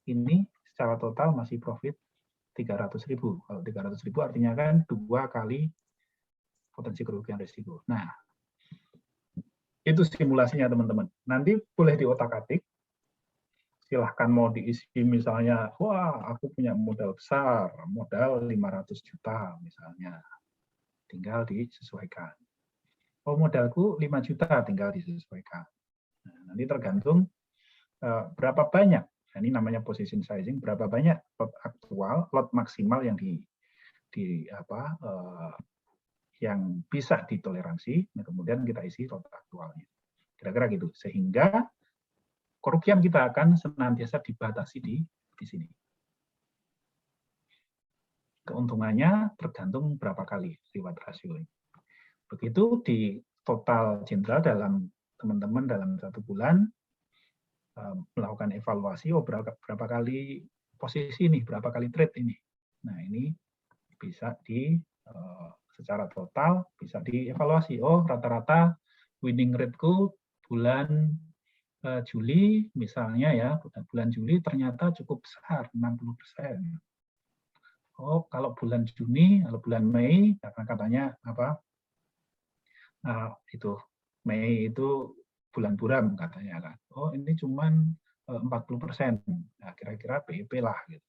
ini secara total masih profit 300.000. Kalau 300.000 artinya kan 2 kali potensi kerugian risiko. Nah, itu simulasinya teman-teman. Nanti boleh diotak-atik. Silahkan mau diisi misalnya, wah aku punya modal besar, modal 500 juta misalnya. Tinggal disesuaikan. Oh modalku 5 juta, tinggal disesuaikan. Nah, nanti tergantung berapa banyak. Nah, ini namanya position sizing, berapa banyak lot aktual, lot maksimal yang yang bisa ditoleransi, nah kemudian kita isi lot aktualnya. Kira-kira gitu. Sehingga kerugian kita akan senantiasa dibatasi di sini. Keuntungannya tergantung berapa kali reward rasio. Begitu di total jenderal dalam teman-teman dalam 1 bulan melakukan evaluasi, oh berapa kali posisi ini, berapa kali trade ini. Nah ini bisa secara total bisa dievaluasi. Oh rata-rata winning rate-ku bulan Juli misalnya ya, bulan Juli ternyata cukup besar 60%. Oh kalau bulan Juni, kalau bulan Mei katanya apa? Itu Mei itu bulan buram katanya kan. Oh ini cuman 40%. Nah kira-kira PIP lah gitu.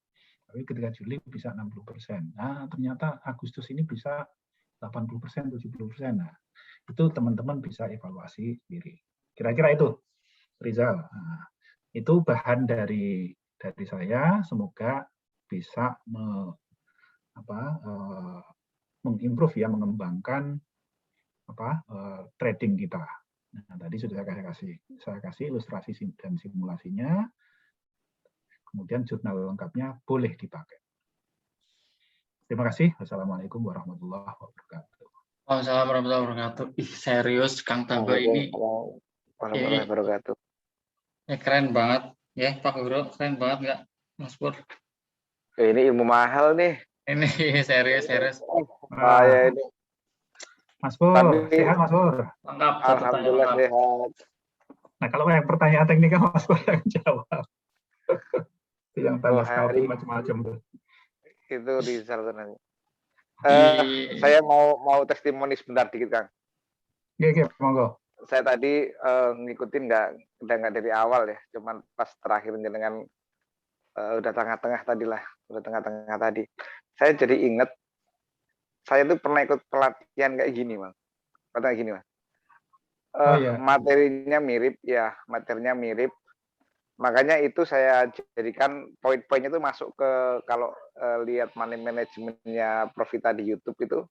Tapi ketika Juli bisa 60%. Nah ternyata Agustus ini bisa 80%, 70%. Nah itu teman-teman bisa evaluasi sendiri. Kira-kira itu, Rizal. Nah, itu bahan dari saya. Semoga bisa mengimprove ya, mengembangkan trading kita. Nah, tadi sudah saya kasih ilustrasi dan simulasinya. Kemudian jurnal lengkapnya boleh dipakai. Terima kasih. Wassalamualaikum warahmatullahi wabarakatuh. Waalaikumsalam warahmatullahi wabarakatuh. Ih, serius Kang Taba ini. Warahmatullahi wabarakatuh. Ya, keren banget. Ya, Pak Guru, keren banget nggak, Mas Pur? Ini ilmu mahal nih. Ini serius. Saya ini. Mas Pur, sehat Mas Pur? Lengkap. Alhamdulillah sehat. Nah, kalau yang pertanyaan teknikal Mas Pur yang jawab. Yang tanya scalping macam-macam tuh. Itu di sana. Saya mau testimoni sebentar dikit, Kang. Oke, monggo. Saya tadi ngikutin nggak dari awal ya, cuman pas terakhir dengan udah tengah-tengah tadi. Saya jadi inget, saya tuh pernah ikut pelatihan kayak gini, Bang. Katanya gini, Mas. Iya. Materinya mirip. Makanya itu saya jadikan poin-poinnya itu masuk ke kalau lihat money manajemennya Profita di YouTube itu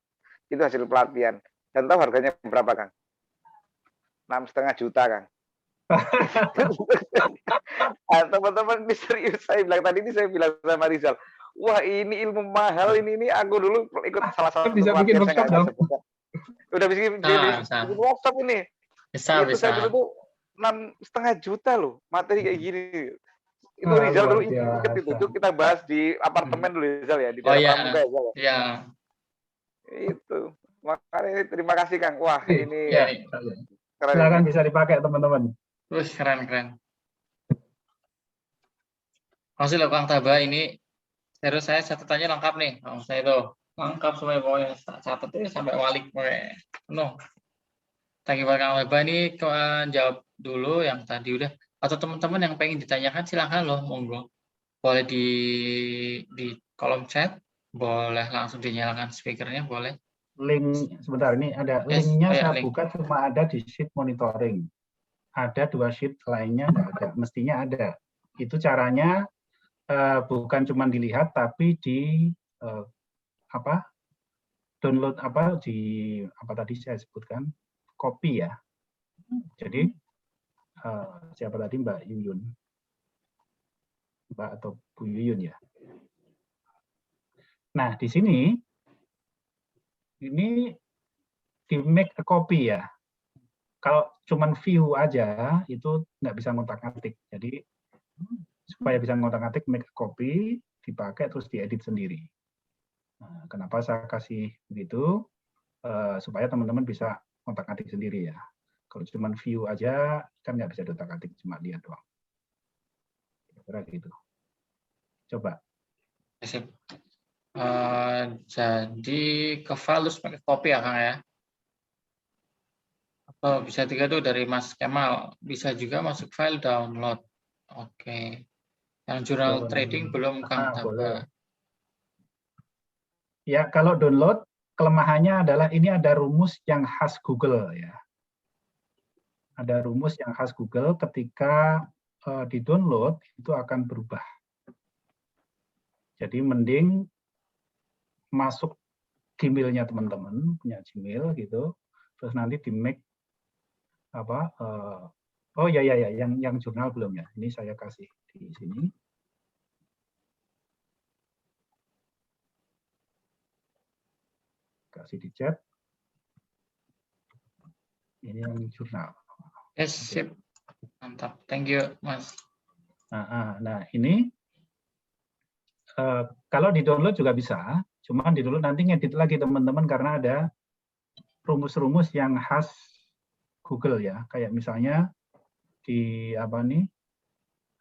hasil pelatihan. Dan tahu harganya berapa, Kang? 6,5 juta, Kang. Teman-teman ini serius, saya bilang sama Rizal, wah ini ilmu mahal ini aku dulu ikut salah satu bisa bikin pelatihan saya workshop. Udah bikin workshop ini. Bisa. Saya dulu tuh 6,5 juta loh materi kayak gini. Itu Rizal dulu ikut itu kita bahas di apartemen dulu Rizal ya, di daerah Pramuka ya. Iya. Itu. Makanya terima kasih Kang. Wah, ini keren. Silakan bisa dipakai teman-teman. Terus keren. Masih loh Kang Taba ini terus saya catatannya lengkap nih. Saya itu lengkap semuanya pokoknya catat itu sampai walik pokoknya. No. Thank you Kang Taba ini jawab dulu yang tadi udah. Atau teman-teman yang pengen ditanyakan silahkan loh, monggo. Boleh di kolom chat, boleh langsung dinyalakan speakernya, boleh. Link sebentar, ini ada linknya saya buka cuma ada di sheet monitoring. Ada 2 sheet lainnya nggak ada, mestinya ada. Itu caranya bukan cuma dilihat tapi di download tadi saya sebutkan copy ya. Jadi siapa tadi Mbak Yuyun? Mbak atau Bu Yuyun ya. Nah, di sini ini di make a copy ya. Kalau cuman view aja itu nggak bisa ngotak-ngatik. Jadi supaya bisa ngotak-ngatik make a copy, dipakai terus diedit sendiri. Nah, kenapa saya kasih begitu? Supaya teman-teman bisa ngotak-ngatik sendiri ya. Kalau cuman view aja kan nggak bisa ngotak-ngatik, cuma lihat doang. Kira-kira gitu. Coba. Jadi ke file terus pakai copy ya Kang ya? Atau bisa juga tuh dari Mas Kemal, bisa juga masuk file download. Oke. Yang jurnal trading belum Kang Taba. Ya, kalau download kelemahannya adalah ini ada rumus yang khas Google ya. Ada rumus yang khas Google ketika di-download itu akan berubah. Jadi mending masuk Gmail-nya teman-teman, punya Gmail gitu. Terus nanti di-make oh ya yang jurnal belum ya. Ini saya kasih di sini. Kasih di chat. Ini yang jurnal. Yes, sip. Mantap. Thank you, Mas. Nah, ini kalau di-download juga bisa, cuma di-download nanti ngedit lagi teman-teman karena ada rumus-rumus yang khas Google ya. Kayak misalnya di apa nih?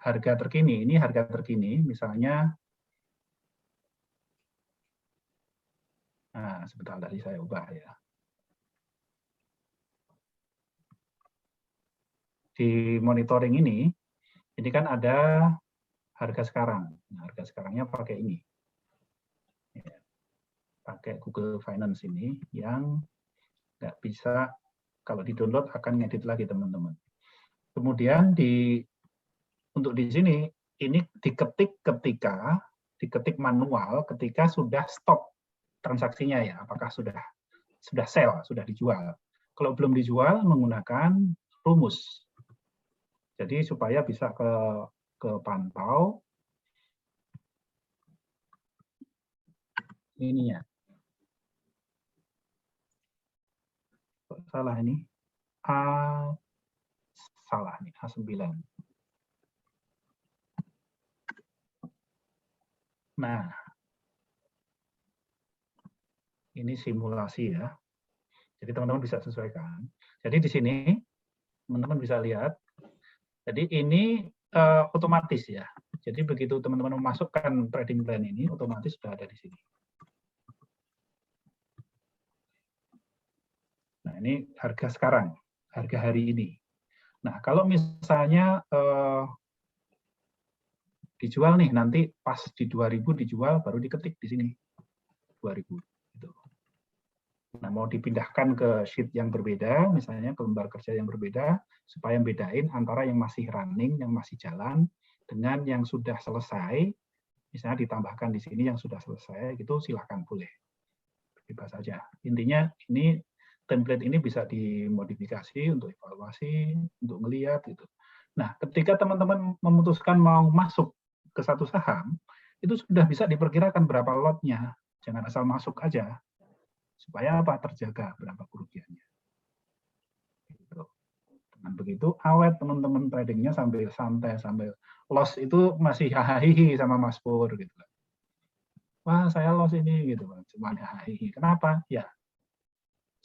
Harga terkini. Ini harga terkini, misalnya sebentar tadi saya ubah ya. Di monitoring ini kan ada harga sekarang. Nah, harga sekarangnya pakai ini. Ya, pakai Google Finance ini yang nggak bisa, kalau di-download akan ngedit lagi teman-teman. Kemudian untuk di sini, ini diketik manual ketika sudah stop transaksinya ya, apakah sudah sell, sudah dijual. Kalau belum dijual menggunakan rumus. Jadi supaya bisa kepantau ininya. Salah ini. Salah nih, A9. Nah, ini simulasi ya. Jadi teman-teman bisa sesuaikan. Jadi di sini teman-teman bisa lihat. Jadi ini otomatis ya. Jadi begitu teman-teman memasukkan trading plan ini, otomatis sudah ada di sini. Nah, ini harga sekarang, harga hari ini. Nah, kalau misalnya dijual nih, nanti pas di 2000 dijual, baru diketik di sini 2000. Gitu. Nah, mau dipindahkan ke sheet yang berbeda, misalnya ke lembar kerja yang berbeda, supaya bedain antara yang masih running, yang masih jalan, dengan yang sudah selesai, misalnya ditambahkan di sini yang sudah selesai, gitu silakan boleh. Bebas saja. Intinya ini template ini bisa dimodifikasi untuk evaluasi, untuk melihat gitu. Nah, ketika teman-teman memutuskan mau masuk ke satu saham, itu sudah bisa diperkirakan berapa lotnya. Jangan asal masuk aja. Supaya apa? Terjaga berapa kerugiannya. Gitu. Dengan begitu, awet teman-teman tradingnya sambil santai, sambil loss itu masih hahaha sama Mas Pur. Gitu. Wah, saya loss ini. Gitu. Cuma hahaha. Kenapa? Ya,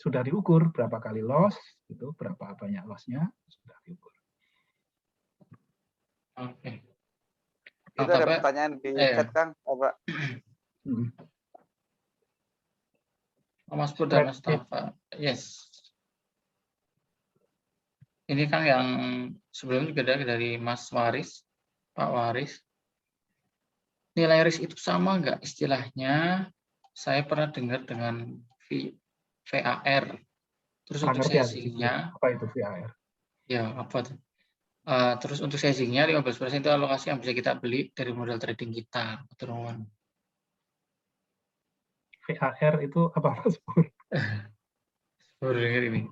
sudah diukur berapa kali loss, gitu, berapa banyak loss-nya, sudah diukur. Oke. Itu ada pertanyaan di chat, Kang. Pak. Mas Pur dan Mas Tafa. Yes. Ini kan yang sebelumnya juga dari Mas Waris, Pak Waris. Nilai risk itu sama nggak istilahnya? Saya pernah dengar dengan VAR. Terus untuk sizingnya, apa itu VAR? Ya, apa tuh? Terus untuk sizingnya 15% itu alokasi yang bisa kita beli dari modal trading kita, teman-teman. VAR itu apa, Mas Pur? Baru dengar ini.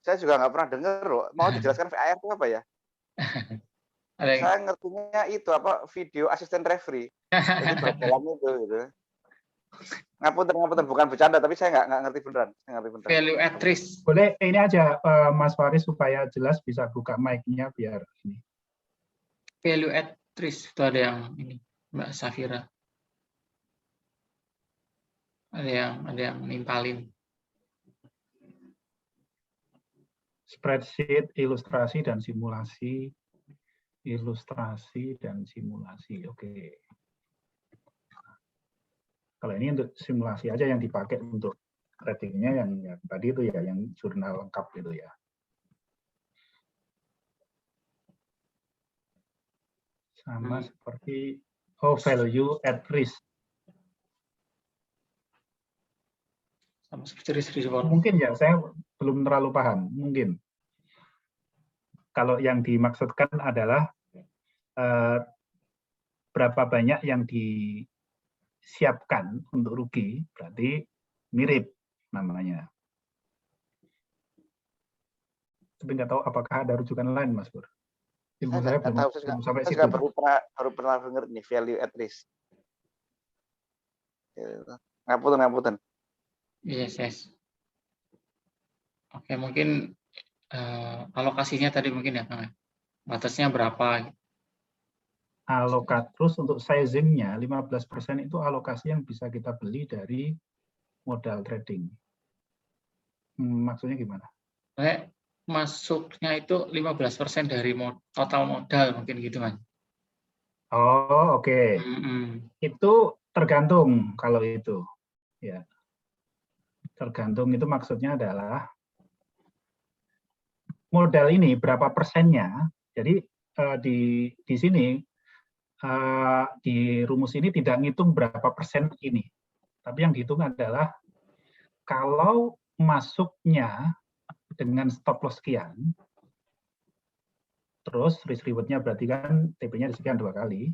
Saya juga nggak pernah dengar loh. Mau dijelaskan VAR itu apa ya? Saya ngertinya itu apa, video asisten referee. Jadi berjalan itu gitu. Ngapunten bukan bercanda, tapi saya nggak ngerti beneran. Value at risk. Boleh ini aja Mas Faris supaya jelas bisa buka mic-nya biar ini. Value at risk itu ada yang ini Mbak Safira. Ada yang nimpalin. Spreadsheet, ilustrasi dan simulasi. Ilustrasi dan simulasi. Oke. Kalau ini untuk simulasi aja yang dipakai untuk tradingnya yang tadi itu ya, yang jurnal lengkap gitu ya. Sama seperti value at risk. Sama seperti risk reward. Mungkin ya, saya belum terlalu paham. Mungkin. Kalau yang dimaksudkan adalah berapa banyak yang disiapkan untuk rugi, berarti mirip namanya. Tapi nggak tahu apakah ada rujukan lain, Mas Pur. Ilmu saya belum sampai situ. Saya baru pernah dengar nih value at risk. Ngapunten. Yes. Oke, mungkin alokasinya tadi mungkin ya, Kang. Batasnya berapa? Alokat terus untuk sizing-nya 15% itu alokasi yang bisa kita beli dari modal trading. Maksudnya gimana? Masuknya itu 15% dari total modal mungkin gitu, Mas. Oh, oke. Itu tergantung kalau itu. Ya. Tergantung itu maksudnya adalah modal ini berapa persennya. Jadi di sini di rumus ini tidak ngitung berapa persen ini. Tapi yang dihitung adalah kalau masuknya dengan stop loss sekian, terus risk reward-nya berarti kan TP-nya sekian 2 kali,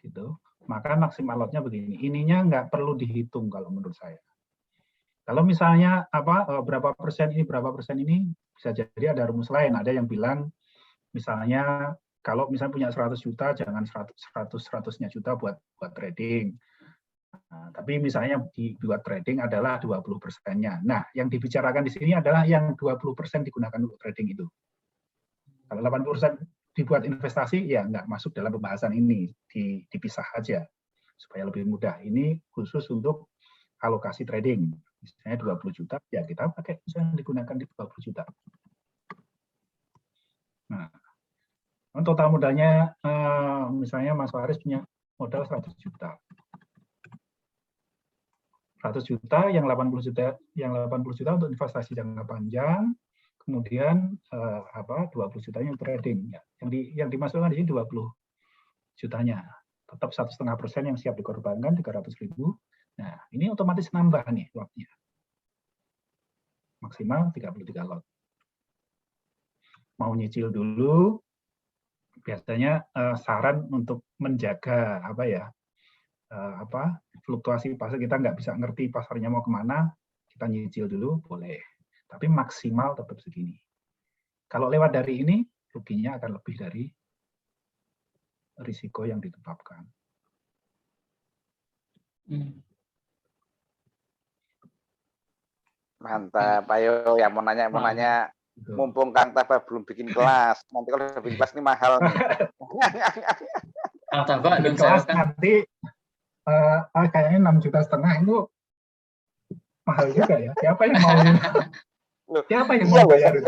gitu. Maka maksimal lot-nya begini. Ininya nggak perlu dihitung kalau menurut saya. Kalau misalnya berapa persen ini bisa jadi ada rumus lain. Ada yang bilang misalnya kalau misalnya punya 100 juta jangan 100-100-nya juta buat trading. Nah, tapi misalnya buat trading adalah 20%-nya. Nah, yang dibicarakan di sini adalah yang 20% digunakan untuk trading itu. Kalau 80% dibuat investasi ya nggak masuk dalam pembahasan ini, dipisah aja supaya lebih mudah. Ini khusus untuk alokasi trading. Misalnya 20 juta, ya kita pakai misalnya digunakan di 20 juta. Nah, total modalnya misalnya Mas Faris punya modal 100 juta. 100 juta, yang 80 juta untuk investasi jangka panjang, kemudian 20 jutanya untuk trading. Ya. Yang dimasukkan di sini 20 jutanya. Tetap 1,5% yang siap dikorbankan 300.000. Nah, ini otomatis nambah nih lotnya. Maksimal 33 lot. Mau nyicil dulu, biasanya saran untuk menjaga fluktuasi pasar, kita nggak bisa ngerti pasarnya mau kemana, kita nyicil dulu boleh. Tapi maksimal tetap segini. Kalau lewat dari ini, ruginya akan lebih dari risiko yang ditetapkan. Mantap, ayo yang mau nanya. Mumpung Kang Taba belum bikin kelas, nanti kalau udah bikin kelas ini mahal nih. Kang Taba bikin kelas nanti kayaknya 6,5 juta itu mahal juga ya. Siapa yang mau? Siapa yang mau bayar itu?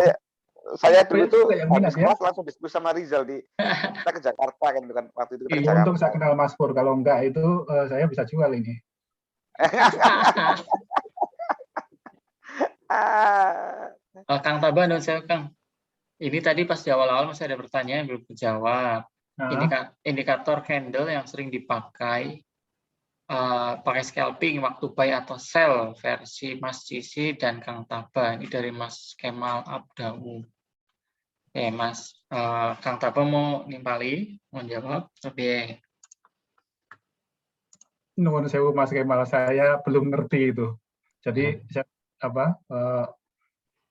Saya dulu tuh habis kelas langsung diskusi sama Rizal kita ke Jakarta kan, waktu itu ke Jakarta. Untung saya kenal Mas Pur, kalau enggak itu saya bisa jual ini. Kang Taba, Kang. Ini tadi pas di awal-awal masih ada pertanyaan yang belum dijawab. Indikator candle yang sering dipakai pakai scalping waktu buy atau sell versi Mas Cici dan Kang Taba. Ini dari Mas Kemal Abdawu. Mas Kang Taba mau nimpali, mau jawab? Lebih. Nuwun sewu Mas Kemal, saya belum ngerti itu. Jadi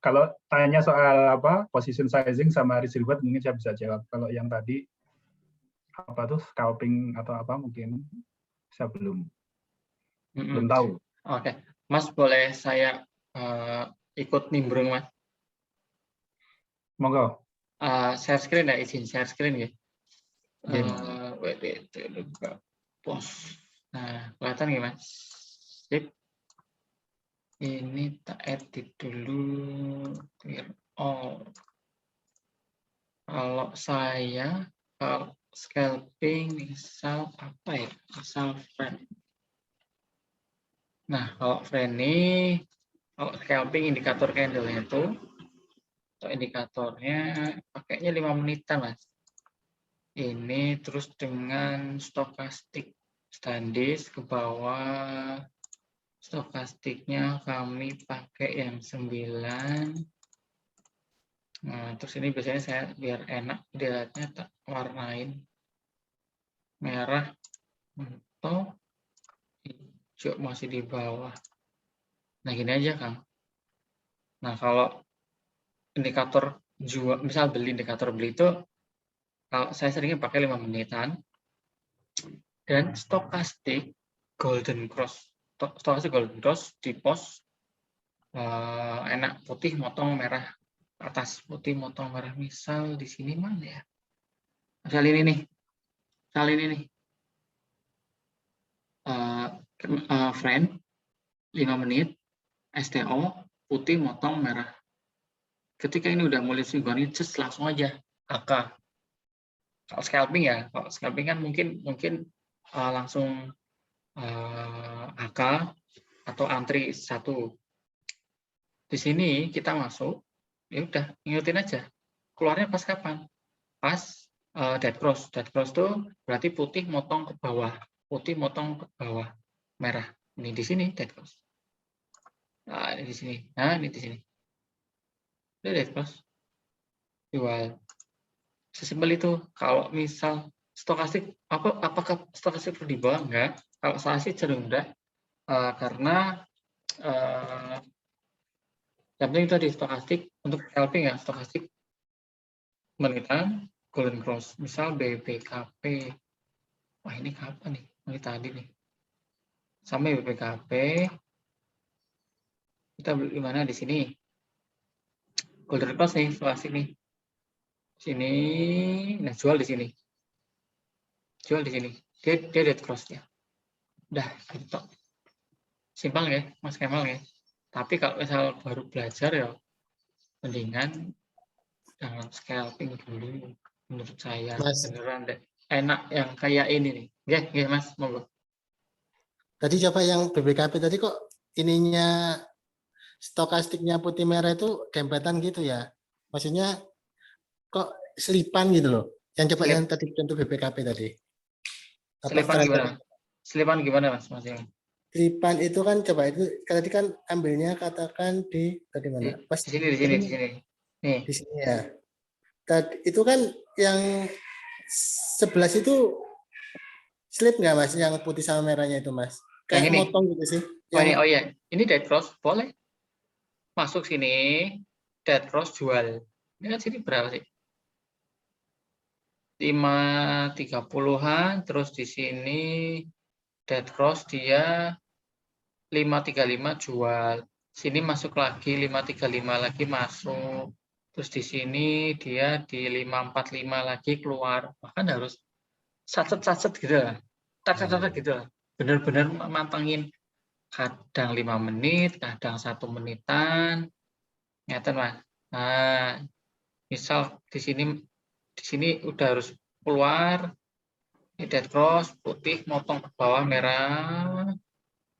kalau tanya soal position sizing sama risk reward mungkin saya bisa jawab. Kalau yang tadi scalping atau mungkin saya belum tahu. Oke, Mas boleh saya ikut nimbrung, Mas? Monggo. Share screen ya, izin share screen ya. Nah, kelihatan nggak, Mas? Sip. Ini tak edit dulu. Clear all. Kalau saya scalping misal apa ya? Misal friend. Nah, kalau friend ini, kalau scalping indikator candle-nya itu, atau indikatornya pakainya 5 menitan, Mas. Ini terus dengan stokastik standis ke bawah. Stokastiknya kami pakai yang 9. Nah, terus ini biasanya saya biar enak dilihatnya tak warnain merah atau hijau masih di bawah. Nah, gini aja, Kang. Nah, kalau indikator jual, misal beli indikator beli itu, kalau saya seringnya pakai 5 menitan dan stokastik golden cross. Stokastik golden cross di pos enak putih motong merah atas, putih motong merah. Misal di sini mana ya? Misal ini nih. Misal ini nih. Friend 5 menit, STO putih motong merah. Ketika ini udah mulai sinkronis, just langsung aja AK. Kalau scalping ya, kalau scalping kan mungkin langsung AK atau antri satu. Di sini kita masuk, ya udah ingetin aja. Keluarnya pas kapan? Pas dead cross. Dead cross tuh berarti putih motong ke bawah, putih motong ke bawah, merah. Ini di sini dead cross. Nah, ini di sini. Nah, ini di sini. Ini dead cross. Jual. Sesimpel itu. Kalau misal stokastik, apakah stokastik perlu dibawa? Enggak. Kalau saya sih cenderung enggak. Karena yang penting itu di stokastik untuk scalping ya, stokastik menitan golden cross. Misal BPKP. Wah, ini kapan nih? Ini tadi nih. Sampai BPKP. Kita beli di mana? Di sini. Golden cross nih, stokastik nih. Sini, nah jual di sini. Jual di sini. Dia dead cross ya. Udah, gitu. Simpel ya, Mas Kemal ya. Tapi kalau misal baru belajar ya, mendingan jangan scalping dulu. Menurut saya Mas, beneran deh. Enak yang kayak ini nih. Ya, Mas, monggo. tadi coba yang BBKP tadi kok ininya stokastiknya putih merah itu dempetan gitu ya? Maksudnya kok selipan gitu loh? Yang coba Selip, yang tadi contoh BBKP tadi. Apa selipan gimana? trend-trend? Selipan gimana, Mas? Selipan itu kan coba itu tadi kan ambilnya katakan di tadi mana? Pas Di sini, di sini, tadi di sini. Nih, di sini ya. Tadi itu kan yang 11 itu slip nggak Mas? Yang putih sama merahnya itu Mas? yang Kayak ini. motong gitu sih. Oh ini, Yang oh iya. Ini dead cross, boleh. Masuk sini, dead cross jual. Ini kan sini berapa sih? 5.30-an, terus di sini dead cross dia 5.35 jual. Sini masuk lagi 5.35 lagi masuk. Terus di sini dia di 5.45 lagi keluar. Bahkan harus sacet-sacet gitu lah. Tak-tak gitu lah. Bener-bener mantengin. Kadang 5 menit, kadang 1 menitan. Ngeten, Mas. Nah, misal di sini udah harus keluar. Ini dead cross, putih, motong ke bawah, merah.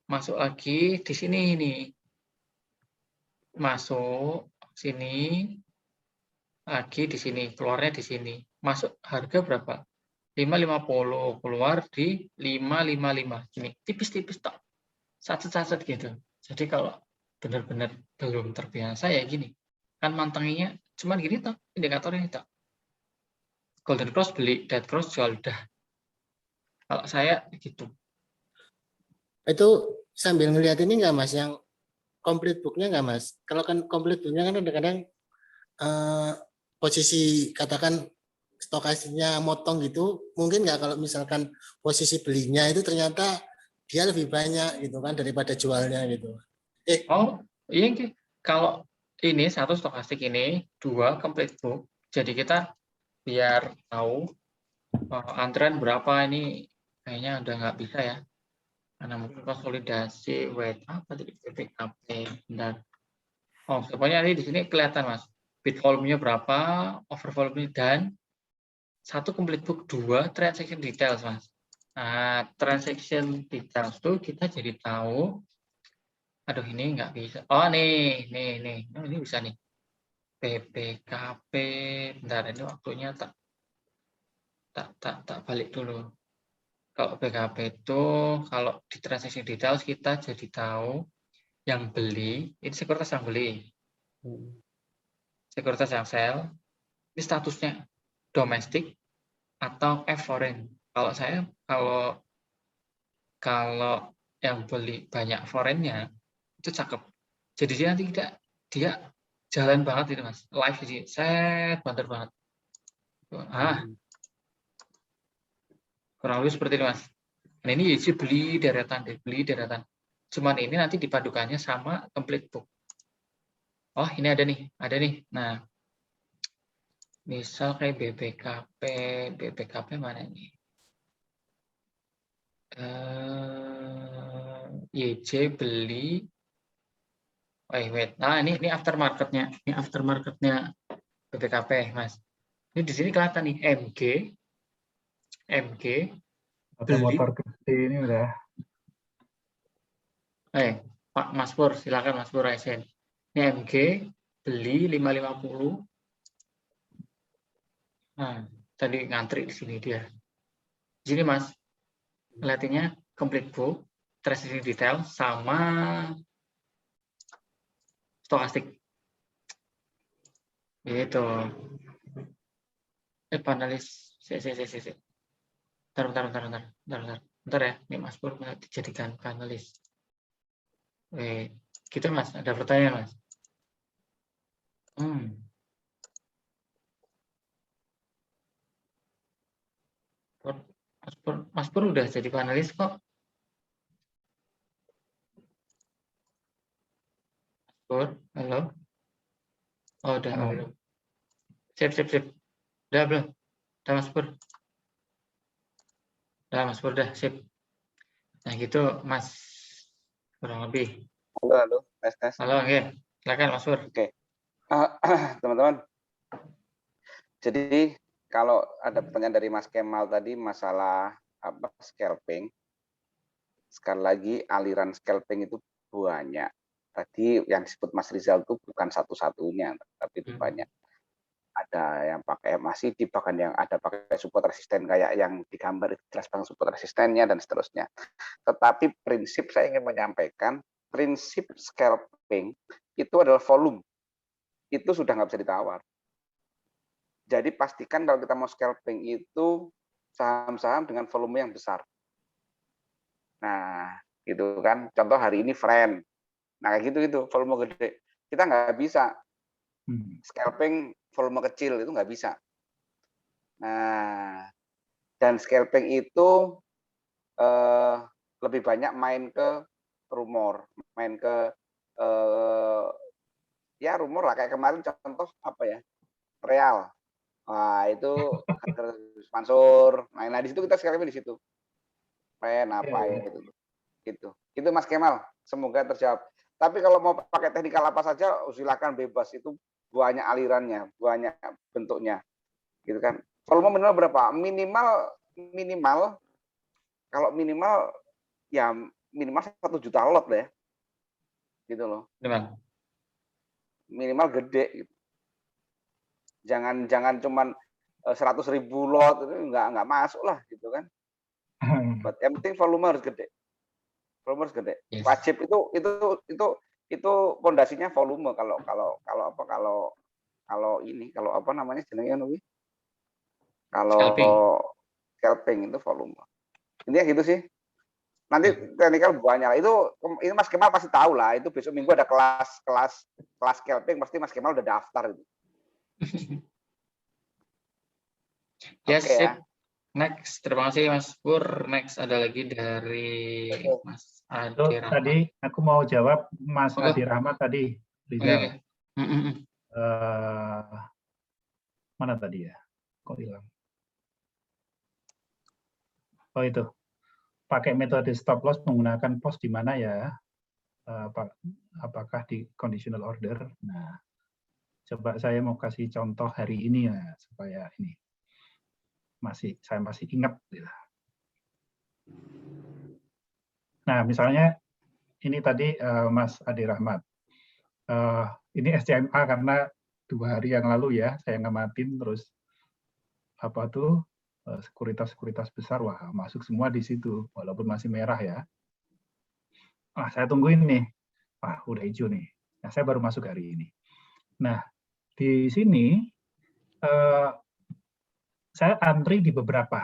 Masuk lagi di sini ini. Masuk sini lagi di sini, keluarnya di sini. Masuk harga berapa? 5.50, keluar di 5.55. Gini, tipis-tipis tok. Sacet-sacet gitu. Jadi kalau benar-benar belum terbiasa ya gini. Kan mantenginya cuman gini tok, indikatornya tok. Golden cross beli, dead cross jual udah. Kalau saya gitu. itu sambil ngelihat ini nggak Mas yang complete booknya nggak Mas? Kalau kan complete booknya kan kadang-kadang posisi katakan stokastiknya motong gitu, mungkin nggak kalau misalkan posisi belinya itu ternyata dia lebih banyak gitu kan daripada jualnya gitu. Oh, iya. Kalau ini satu stokastik ini, dua complete book. Jadi kita biar tahu antrean berapa ini kayaknya udah nggak bisa ya. Karena mungkin konsolidasi, wait apa tadi BPKP dan pokoknya ini di sini kelihatan Mas. Bid volume-nya berapa, over volume dan satu complete book, dua transaction details Mas. Nah, transaction details tuh kita jadi tahu. Aduh ini nggak bisa. Oh nih. Oh, ini bisa nih. BPKP. Bentar ini waktunya tak balik dulu. Kalau BKP itu kalau di transaction details kita jadi tahu yang beli, ini sekuritas yang beli. Sekuritas yang sell, ini statusnya domestik atau foreign. Kalau saya kalau yang beli banyak foreign-nya itu cakep. Jadi dia nanti dia jalan banget itu Mas. Live di sini, set banter banget. Kurang lebih seperti itu Mas. Nah ini beli deretan. Cuman ini nanti dipadukannya sama complete book. Oh, ini ada nih. Nah, misal kayak BPKP mana ini? YJ beli. Wait. Nah, ini aftermarketnya. Ini aftermarketnya BPKP, Mas. Ini di sini kelihatan nih MG Atau beli. motor gede ini udah. Pak Mas Pur, silakan Mas Pur Aisen. Ini MG beli 550. Nah, tadi ngantri di sini dia. Di sini Mas, lihatnya complete book, tracing detail sama stokastik. Gitu. Panelis. Bentar ya. Ini Mas Pur dijadikan panelis. Gitu Mas, ada pertanyaan Mas. Mas Pur udah jadi panelis kok. Mas Pur, halo. Oh, udah. Belum. Sip. Udah belum? Udah Mas Pur. Udah Mas Pur, udah sip. Nah gitu Mas, kurang lebih. Halo, tes. Halo, oke. Silakan Mas Pur. Oke. Teman-teman. Jadi kalau ada pertanyaan dari Mas Kemal tadi masalah scalping. Sekali lagi aliran scalping itu banyak. Tadi yang disebut Mas Rizal itu bukan satu-satunya, tapi itu banyak. Ada yang pakai MACD, bahkan yang ada pakai support resisten kayak yang digambar itu jelas banget support resistennya dan seterusnya. Tetapi prinsip saya ingin menyampaikan, prinsip scalping itu adalah volume. Itu sudah nggak bisa ditawar. Jadi pastikan kalau kita mau scalping itu saham-saham dengan volume yang besar. Nah, gitu kan. Contoh hari ini Friend. Nah, kayak gitu volume gede. Kita nggak bisa scalping volume kecil, itu nggak bisa. Nah, dan scalping itu lebih banyak main ke rumor, main ke ya rumor lah, kayak kemarin contoh apa ya, Real. Wah, itu sponsor. Nah, di situ kita scalping di situ. Apa gitu. Itu Mas Kemal, semoga terjawab. Tapi kalau mau pakai teknikal apa saja, silakan bebas. Itu banyak alirannya, banyak bentuknya, gitu kan. Volume minimal berapa? Minimal kalau minimal ya minimal 1 juta lot ya, gitu loh. Minimal gede. Gitu. Jangan cuman 100.000 lot itu nggak masuk lah, gitu kan. Yang penting volume harus gede. Volume harus gede. Yes. Wajib itu pondasinya volume kalau apa namanya jenenge Nuwi? Kalau scalping itu volume. Intinya gitu sih. Nanti teknikal banyak. Ini Mas Kemal pasti tahu lah. Itu besok minggu ada kelas scalping, pasti Mas Kemal udah daftar itu. Yes, okay, ya. Next, terima kasih Mas Pur. Next ada lagi dari Mas Adi Rahmat. Tadi aku mau jawab Mas Adi Rahmat tadi. Rizal. Mana tadi ya? Kok hilang? Oh itu. Pakai metode stop loss menggunakan pos di mana ya? Apakah di conditional order? Nah, coba saya mau kasih contoh hari ini ya supaya ini saya masih ingat. Nah, misalnya ini tadi Mas Adi Rahmat. Ini SCMA karena 2 hari yang lalu ya saya ngamatin, terus apa tuh sekuritas besar, wah masuk semua di situ walaupun masih merah ya. Saya tungguin nih, udah hijau nih. Nah, saya baru masuk hari ini. Nah, di sini saya antri di beberapa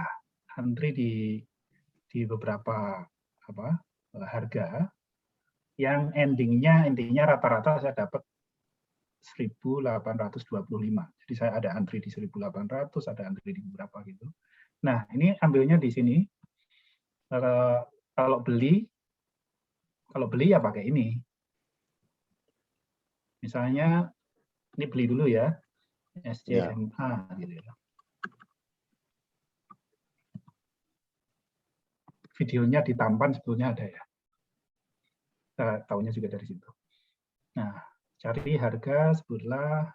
harga yang intinya rata-rata saya dapat 1.825. Jadi saya ada antri di 1.800, ada antri di beberapa gitu. Nah, ini ambilnya di sini. Kalau beli ya pakai ini. Misalnya ini beli dulu ya, SCMA gitu ya. Videonya di Tampan sebetulnya ada ya. Kita tahunya juga dari situ. Nah, cari harga sebutlah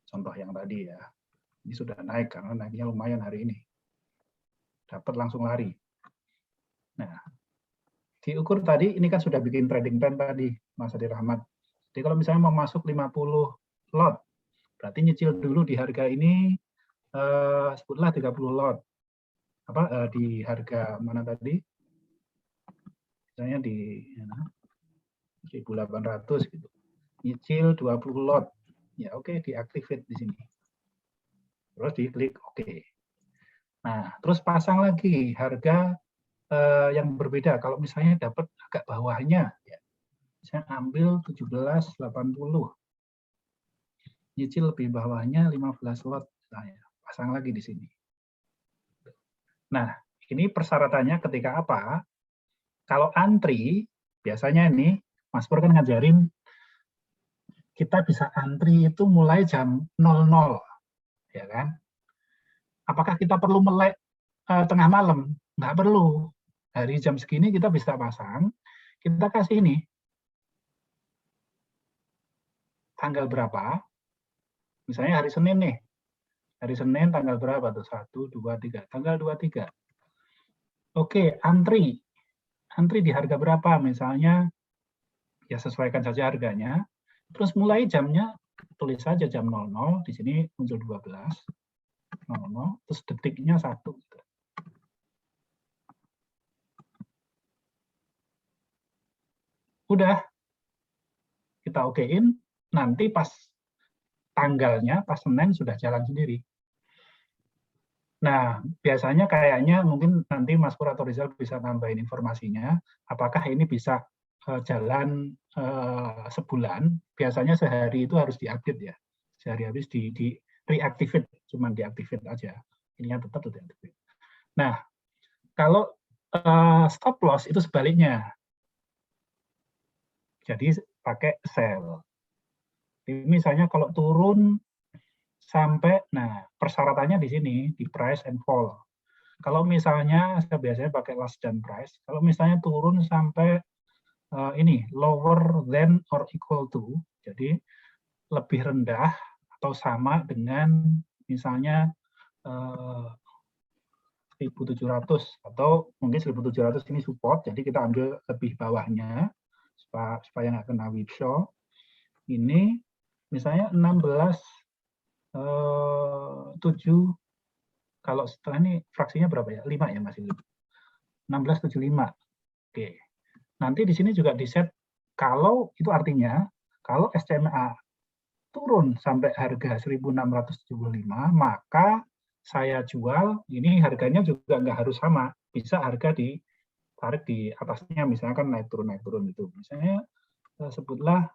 contoh yang tadi ya. Ini sudah naik karena naiknya lumayan hari ini. Dapat langsung lari. Nah, diukur tadi ini kan sudah bikin trading plan tadi, Mas Adi Rahmat. Jadi kalau misalnya mau masuk 50 lot, berarti nyicil dulu di harga ini sebutlah 30 lot. Di harga mana tadi? Misalnya di 1.800 gitu. Nyicil 20 lot. Ya oke, diaktifin di sini. Terus diklik oke. Nah, terus pasang lagi harga yang berbeda. Kalau misalnya dapat agak bawahnya, ya, saya ambil 17.80. Nyicil lebih bawahnya 15 lot. Saya pasang lagi di sini. Nah, ini persyaratannya ketika apa? Kalau antri, biasanya ini, Mas Pur kan ngajarin, kita bisa antri itu mulai jam 00. Ya kan? Apakah kita perlu melek tengah malam? Nggak perlu. Dari jam segini kita bisa pasang, kita kasih ini, tanggal berapa, misalnya hari Senin nih, hari Senin tanggal berapa tuh? 1, 2, 3, tanggal 23. Oke, antri di harga berapa, misalnya, ya sesuaikan saja harganya, terus mulai jamnya, tulis saja jam 00, di sini muncul 12, 00, terus detiknya 1. Udah, kita okein, nanti pas tanggalnya, pas Senin sudah jalan sendiri. Nah, biasanya kayaknya mungkin nanti Mas Pur atau Rizal bisa nambahin informasinya, apakah ini bisa jalan sebulan, biasanya sehari itu harus diupdate ya. Sehari habis di reactivate, cuma diaktifin aja. Ininya tetap diaktifin. Nah, kalau stop loss itu sebaliknya. Jadi pakai sell. Misalnya kalau turun sampai, nah persyaratannya di sini, di price and fall. Kalau misalnya, saya biasanya pakai last done price, kalau misalnya turun sampai ini, lower than or equal to, jadi lebih rendah atau sama dengan misalnya 1.700 atau mungkin 1.700 ini support, jadi kita ambil lebih bawahnya supaya nggak kena whipsaw. Ini misalnya 16.7, kalau setelah ini fraksinya berapa ya? 5 ya masih 16.75. Oke. Nanti di sini juga di set kalau itu artinya kalau SCMA turun sampai harga 1.675, maka saya jual, ini harganya juga nggak harus sama, bisa harga ditarik di atasnya, misalnya kan naik turun gitu. Misalnya sebutlah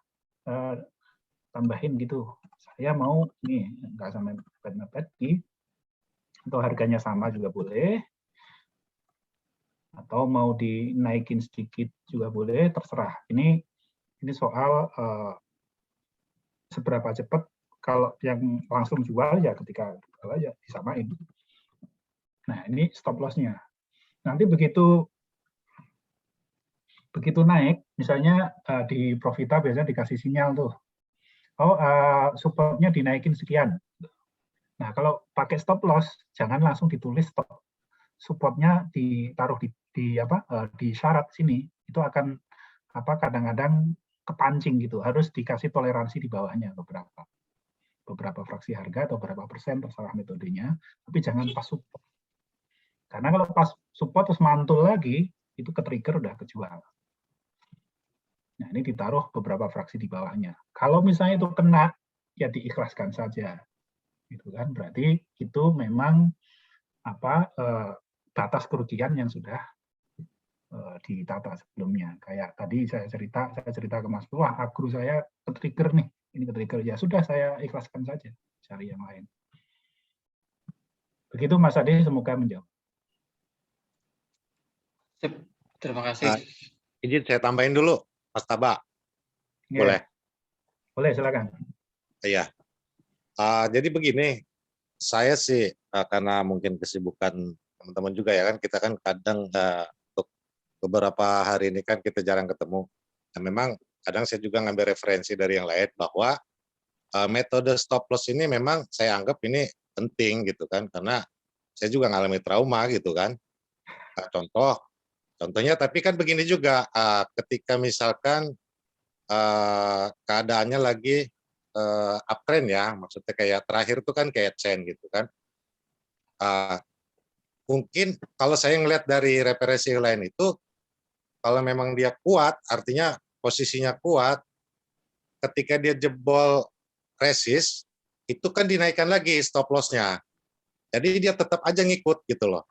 tambahin gitu, saya mau nih nggak sampai mepet di, atau harganya sama juga boleh, atau mau dinaikin sedikit juga boleh, terserah. Ini soal seberapa cepat. Kalau yang langsung jual ya ketika jual ya disamain. Nah ini stop loss-nya. Nanti begitu naik, misalnya di Profita biasanya dikasih sinyal tuh, oh supportnya dinaikin sekian. Nah kalau pakai stop loss jangan langsung ditulis stop, supportnya ditaruh di syarat sini, itu akan kadang-kadang kepancing gitu, harus dikasih toleransi di bawahnya beberapa fraksi harga atau berapa persen, terserah metodenya, tapi jangan pas support. Karena kalau pas support terus mantul lagi, itu ke-trigger udah kejual. Nah, ini ditaruh beberapa fraksi di bawahnya. Kalau misalnya itu kena, ya diikhlaskan saja. Gitu kan, berarti itu memang batas kerugian yang sudah ditata sebelumnya. Kayak tadi saya cerita ke Mas, wah agro saya ke-trigger nih, ini ke-trigger, ya sudah saya ikhlaskan saja, cari yang lain. Begitu Mas Ade, semoga menjawab. Terima kasih. Izin saya tambahin dulu, Mas Taba. Ya, Boleh? boleh silakan. Iya. Jadi begini, saya sih karena mungkin kesibukan teman-teman juga ya kan, kita kan kadang untuk beberapa hari ini kan kita jarang ketemu. Nah, memang kadang saya juga ngambil referensi dari yang lain bahwa metode stop loss ini memang saya anggap ini penting gitu kan, karena saya juga ngalami trauma gitu kan. Contohnya, tapi kan begini juga, ketika misalkan keadaannya lagi uptrend ya, maksudnya kayak terakhir itu kan kayak trend gitu kan. Mungkin kalau saya ngelihat dari referensi lain itu, kalau memang dia kuat, artinya posisinya kuat, ketika dia jebol resist, itu kan dinaikkan lagi stop loss-nya. Jadi dia tetap aja ngikut gitu loh.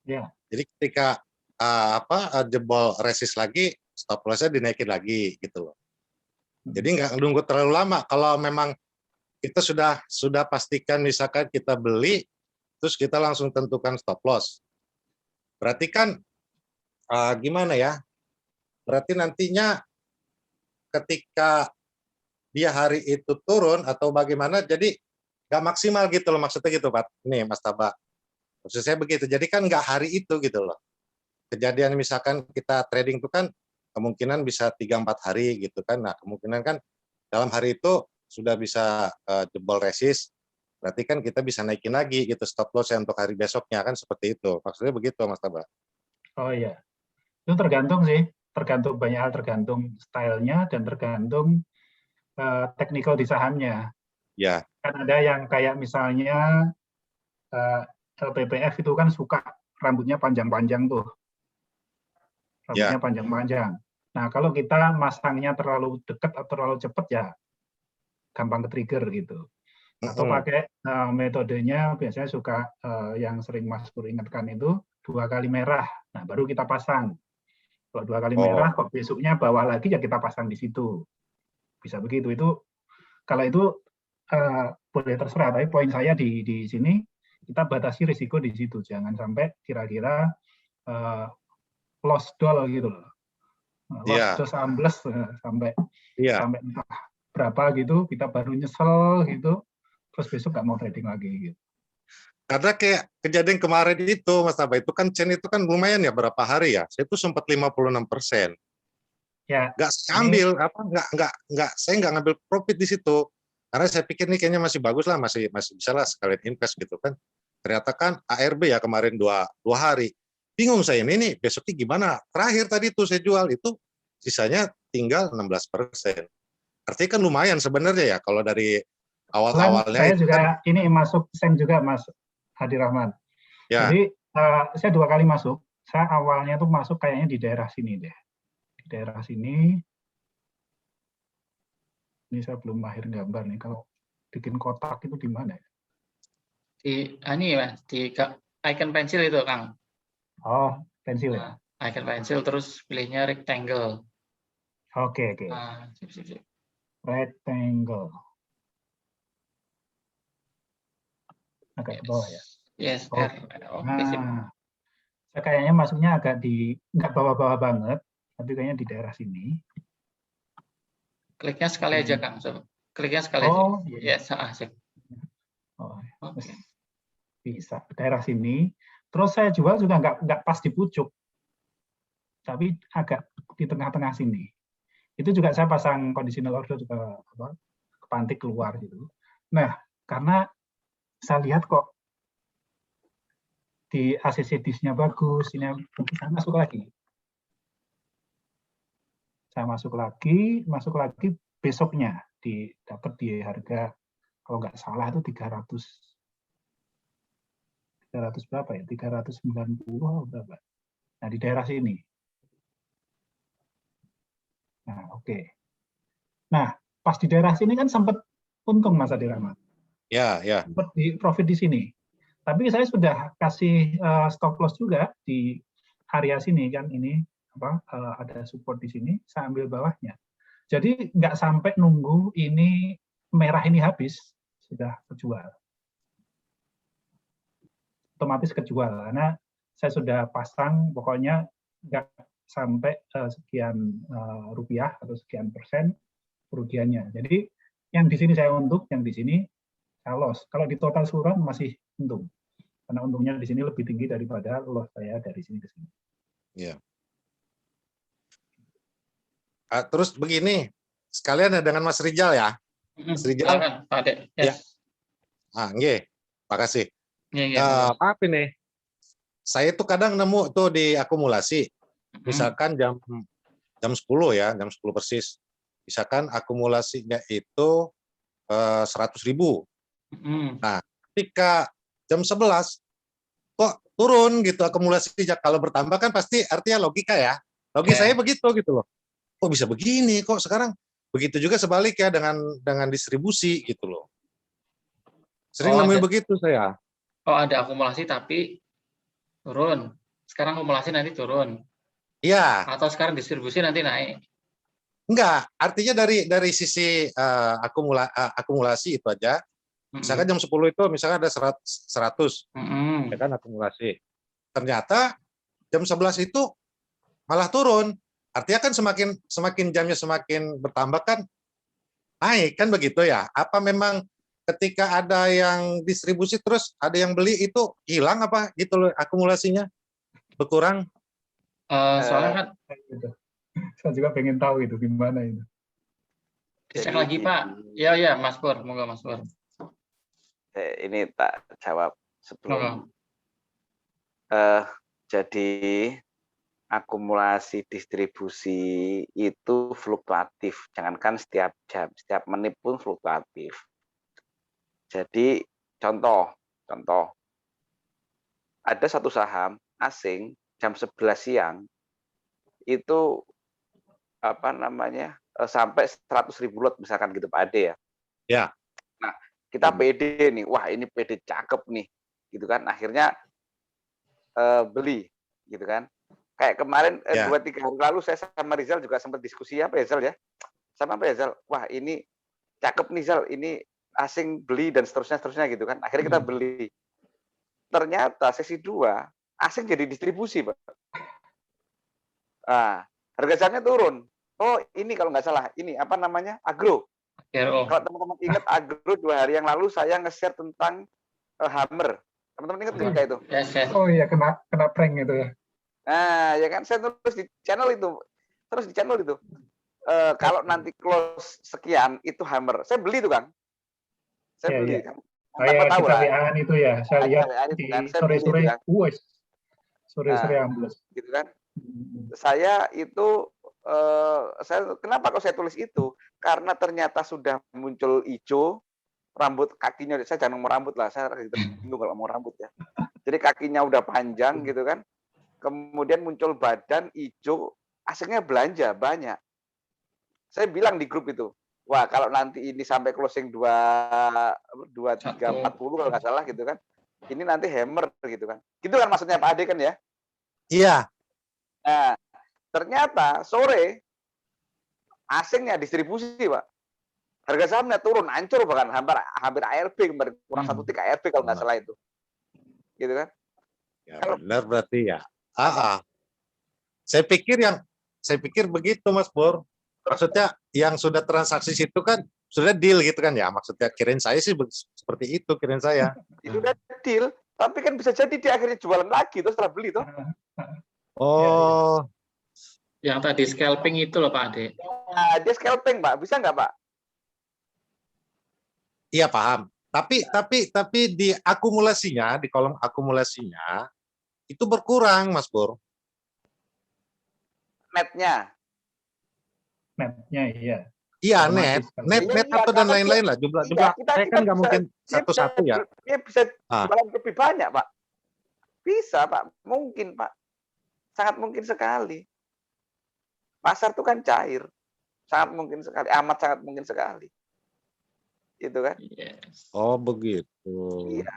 Ya. Jadi ketika jebol resist lagi, stop loss-nya dinaikin lagi gitu loh. Jadi nggak nunggu terlalu lama. Kalau memang kita sudah pastikan misalkan kita beli, terus kita langsung tentukan stop loss. Berarti kan gimana ya? Berarti nantinya ketika dia hari itu turun atau bagaimana, jadi nggak maksimal gitu loh, maksudnya gitu Pak. Nih Mas Taba, maksud saya begitu. Jadi kan nggak hari itu gitu loh. Kejadian misalkan kita trading itu kan kemungkinan bisa 3-4 hari gitu kan. Nah kemungkinan kan dalam hari itu sudah bisa jebol resist, berarti kan kita bisa naikin lagi gitu stop loss untuk hari besoknya kan, seperti itu. Maksudnya begitu Mas Taba. Oh iya, itu tergantung sih, tergantung banyak hal, tergantung stylenya dan tergantung technical di sahamnya. Ya. Kan ada yang kayak misalnya LPPF itu kan suka rambutnya panjang-panjang tuh, rambutnya panjang-panjang. Nah kalau kita masangnya terlalu dekat atau terlalu cepat ya gampang ke-trigger gitu. Atau pakai metodenya biasanya suka yang sering Mas Pur ingatkan itu 2 kali merah. Nah, baru kita pasang. Kalau 2 kali merah kok besoknya bawah lagi ya kita pasang di situ. Bisa begitu. Itu kalau itu boleh terserah, tapi poin saya di sini kita batasi risiko di situ. Jangan sampai kira-kira loss doll gitu loh. Loss doll ambles sampai entah berapa gitu, kita baru nyesel gitu. Terus besok nggak mau trading lagi gitu. Karena kayak kejadian kemarin itu Mas Taba, itu kan chain itu kan lumayan ya berapa hari ya, saya itu sempat 56%. Ya, nggak saya ambil saya nggak ngambil profit di situ karena saya pikir nih kayaknya masih bagus lah, masih bisa lah sekalian invest gitu kan. Ternyata kan ARB ya kemarin dua hari, bingung saya ini nih besoknya gimana. Terakhir tadi tuh saya jual itu sisanya tinggal 16%. Artinya kan lumayan sebenarnya ya kalau dari awalnya. Saya juga kan, ini masuk sen juga Mas Hadi Rahman. Ya. Jadi saya 2 kali masuk. Saya awalnya tuh masuk kayaknya di daerah sini deh. Di daerah sini. Ini saya belum mahir gambar nih. Kalau bikin kotak itu di mana ya? Ini ya, di icon pensil itu Kang. Oh, pensil ya. Icon pensil terus pilihnya rectangle. Oke. Sip. Rectangle. Agak ke bawah ya. Yes. Nah, saya kayaknya masuknya agak nggak bawah-bawah banget, tapi kayaknya di daerah sini. Kliknya sekali aja Kang. Kliknya sekali aja. Yes, sip. Okay. Bisa daerah sini. Terus saya jual juga nggak pas di pucuk, tapi agak di tengah-tengah sini. Itu juga saya pasang conditional order ke pantik keluar gitu. Nah, karena saya lihat kok di ACC disk-nya bagus, ini saya masuk lagi. Saya masuk lagi besoknya dapat di harga kalau nggak salah itu 300 berapa ya? 390 berapa? Nah, di daerah sini. Nah, oke. Nah, pas di daerah sini kan sempat untung Mas Hadi Rahman. Ya. Sempat di profit di sini. Tapi saya sudah kasih stop loss juga di area sini kan, ini ada support di sini, saya ambil bawahnya. Jadi nggak sampai nunggu ini merah ini habis, sudah kejual. Otomatis kejual karena saya sudah pasang pokoknya nggak sampai sekian rupiah atau sekian persen kerugiannya. Jadi yang di sini saya untung, yang di sini saya loss. Kalau di total surat masih untung. Karena untungnya di sini lebih tinggi daripada loss saya dari sini ke sini. Iya. Terus begini, sekalian ya dengan Mas Rijal ya. Mas Rijal. Silakan, Pak Ade. Ya. Yes. Nggih, makasih. Iya, iya. Apa ini? Saya tuh kadang nemu tuh di akumulasi. Misalkan jam 10 ya, jam 10 persis. Misalkan akumulasinya itu 100.000. Nah, ketika jam 11 kok turun gitu akumulasinya. Kalau bertambah kan pasti artinya logika ya. Logika saya begitu gitu loh. Kok bisa begini? Kok sekarang begitu juga sebaliknya dengan distribusi gitu loh. Sering nemuin begitu saya. Oh, ada akumulasi tapi turun. Sekarang akumulasi nanti turun. Iya. Atau sekarang distribusi nanti naik. Enggak, artinya dari sisi akumulasi itu aja. Misalkan jam 10 itu misalkan ada 100, ya kan akumulasi. Ternyata jam 11 itu malah turun. Artinya kan semakin jamnya semakin bertambah kan naik kan begitu ya. Apa memang ketika ada yang distribusi terus ada yang beli itu hilang apa gitu loh akumulasinya berkurang? Soalnya kan saya juga pengen tahu itu gimana itu. Cek lagi Pak. Ya Mas Pur, moga Mas Pur. Ini tak jawab sebelum. Jadi akumulasi distribusi itu fluktuatif. Jangankan setiap jam, setiap menit pun fluktuatif. Jadi contoh, ada satu saham asing jam 11 siang itu sampai 100.000 lot misalkan gitu Pak Ade ya. Ya. Nah, kita pede nih, wah ini pede cakep nih, gitu kan. Akhirnya beli, gitu kan. Kayak kemarin 2-3 hari lalu saya sama Rizal juga sempat diskusi ya, Pak Rizal ya. Sama Pak Rizal, wah ini cakep nih Zal, ini asing beli dan seterusnya gitu kan. Akhirnya kita beli. Ternyata sesi 2 asing jadi distribusi, Pak. Nah, harga sahamnya turun. Oh, ini kalau nggak salah, ini apa namanya? Agro. Kalau teman-teman ingat Agro 2 hari yang lalu saya nge-share tentang Hammer. Teman-teman ingat nggak itu? Oh iya, kena prank itu ya. Nah, ya kan saya tulis di channel itu. Kalau nanti close sekian itu Hammer. Saya beli itu kan. Saya beli. Kan? Tahu kita WA-an itu ya. Saya lihat di sore-sore. Sore-sore ambles. Gitu kan. Saya itu kenapa kok saya tulis itu? Karena ternyata sudah muncul hijau, rambut kakinya, saya jangan mau rambut lah, saya bingung kalau mau rambut ya. Jadi kakinya udah panjang gitu kan. Kemudian muncul badan hijau, aslinya belanja banyak. Saya bilang di grup itu, wah kalau nanti ini sampai closing 2340 kalau nggak salah gitu kan, ini nanti hammer gitu kan. Gitu kan maksudnya Pak Ade kan ya? Iya. Nah, ternyata sore asingnya distribusi Pak. Harga sahamnya turun, hancur bahkan hampir ARB, kurang 1 tik ARB kalau nggak salah itu. Gitu kan? Ya benar berarti ya. Saya pikir begitu Mas Pur. Maksudnya yang sudah transaksi situ kan sudah deal gitu kan ya. Maksudnya kirain saya sih seperti itu kirain saya. Itu udah deal, tapi kan bisa jadi dia akhirnya jualan lagi terus setelah beli tuh. Oh. Yang tadi scalping itu loh Pak Ade. Nah, dia scalping Pak, bisa nggak Pak? Iya paham. Tapi di akumulasinya, di kolom akumulasinya itu berkurang Mas Pur. Netnya iya. Iya, net atau dan lain-lain lah jumlah. Saya kan nggak mungkin satu-satu ya. Dia bisa jualan lebih banyak Pak. Bisa Pak, mungkin Pak. Sangat mungkin sekali. Pasar itu kan cair. Sangat mungkin sekali, amat sangat mungkin sekali. Itu kan? Yes. Oh, begitu. Iya.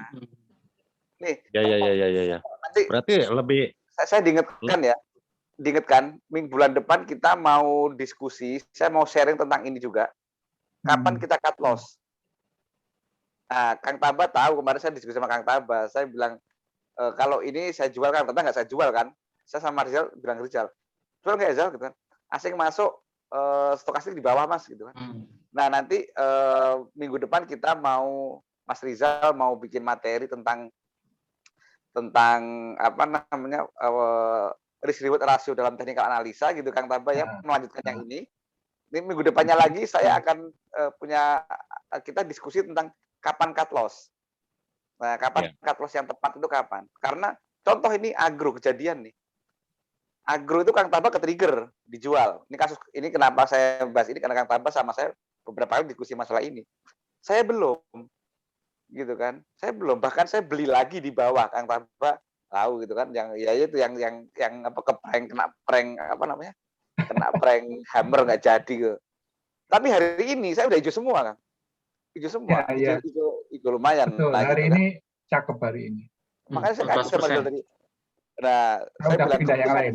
Nih. Ya. Berarti lebih saya diingatkan bulan depan kita mau diskusi, saya mau sharing tentang ini juga. Kapan kita cut loss? Nah, Kang Taba tahu, kemarin saya diskusi sama Kang Taba, saya bilang kalau ini saya jual kan, ternyata nggak saya jual kan. Saya sama Rizal bilang Rizal, jual nggak Rizal gitu kan. Asing masuk stokastik di bawah Mas gitu kan. Nah, nanti minggu depan kita Mas Rizal mau bikin materi tentang apa namanya risk reward ratio dalam technical analisa gitu Kang Taba ya, melanjutkan yang ini. Ini minggu depannya lagi saya akan kita diskusi tentang kapan cut loss. Nah, kapan cut loss yang tepat itu kapan? Karena contoh ini agro kejadian nih. Agro itu Kang Taba ke-trigger dijual. Ini kasus ini kenapa saya bahas ini karena Kang Taba sama saya beberapa kali diskusi masalah ini. Saya belum gitu kan. Saya belum, bahkan saya beli lagi di bawah Kang Taba tahu gitu kan yang ya itu yang apa kena prank apa namanya? Kena prank hammer nggak jadi gitu. Tapi hari ini saya udah hijau semua Kang. Hijau semua. Ya, hijau lumayan. Betul, nah, hari gitu, ini kan. Cakep hari ini. Makanya saya kaget sama Rizal tadi. Nah, saya udah bilang pindah yang lain.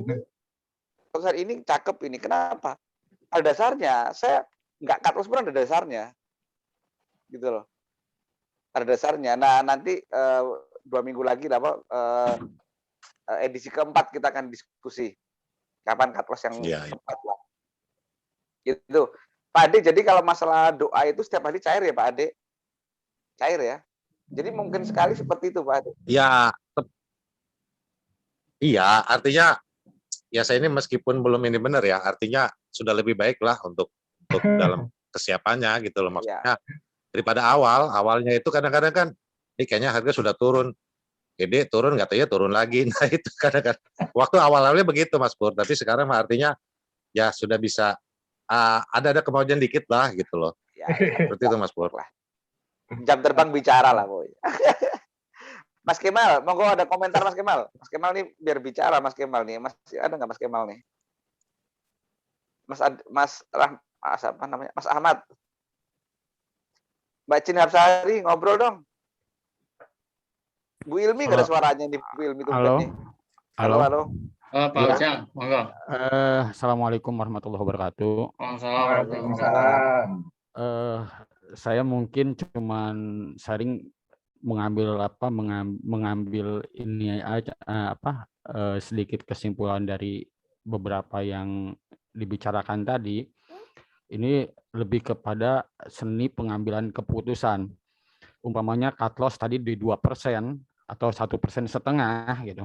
Terus hari ini cakep ini. Kenapa? Pada dasarnya saya nggak cut loss pun ada dasarnya. Gitu loh. Ada dasarnya. Nah, nanti 2 minggu lagi edisi keempat kita akan diskusi kapan cut loss yang tepat lah. Gitu. Pak Ade, jadi kalau masalah doa itu setiap hari cair ya Pak Ade? Cair ya? Jadi mungkin sekali seperti itu Pak Ade? Ya, iya, artinya ya saya ini meskipun belum ini benar ya, artinya sudah lebih baik lah untuk dalam kesiapannya gitu loh maksudnya. Daripada awalnya itu kadang-kadang kan ini kayaknya harga sudah turun. Gede turun katanya turun lagi. Nah, itu kadang-kadang waktu awal-awalnya begitu Mas Pur, tapi sekarang artinya ya sudah bisa ada kemajuan dikit lah gitu loh. Ya. Seperti itu Mas Pur. Jam terbang bicara lah pokoknya. Mas Kemal, monggo ada komentar Mas Kemal. Mas Kemal nih biar bicara Mas Kemal nih. Masih ada nggak Mas Kemal nih? Mas apa namanya? Mas Ahmad. Mbak Cin Hapsari ngobrol dong. Bu Ilmi nggak ada suaranya nih Bu Ilmi tuh. Halo. Pak Ujang, monggo. Assalamualaikum warahmatullahi wabarakatuh. Waalaikumsalam. Saya mungkin cuman sharing mengambil ini aja sedikit kesimpulan dari beberapa yang dibicarakan tadi. Ini lebih kepada seni pengambilan keputusan. Umpamanya cut loss tadi di 2% atau 1,5% gitu.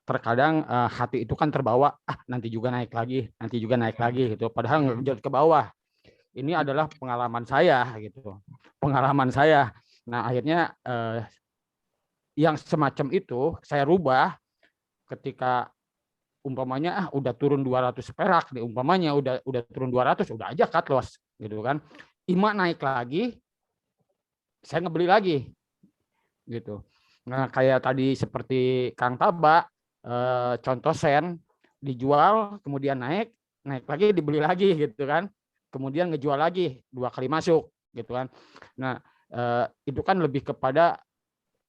Terkadang hati itu kan terbawa, nanti juga naik lagi gitu. Padahal nggak ke bawah. Ini adalah pengalaman saya gitu. Pengalaman saya. Nah, akhirnya yang semacam itu saya rubah ketika umpamanya udah turun 200 perak nih, umpamanya udah turun 200, udah aja cut loss gitu kan. IMA naik lagi, saya ngebeli lagi gitu. Nah, kayak tadi seperti Kang Taba, contoh sen dijual kemudian naik lagi dibeli lagi gitu kan. Kemudian ngejual lagi 2 kali masuk gitu kan. Nah, itu kan lebih kepada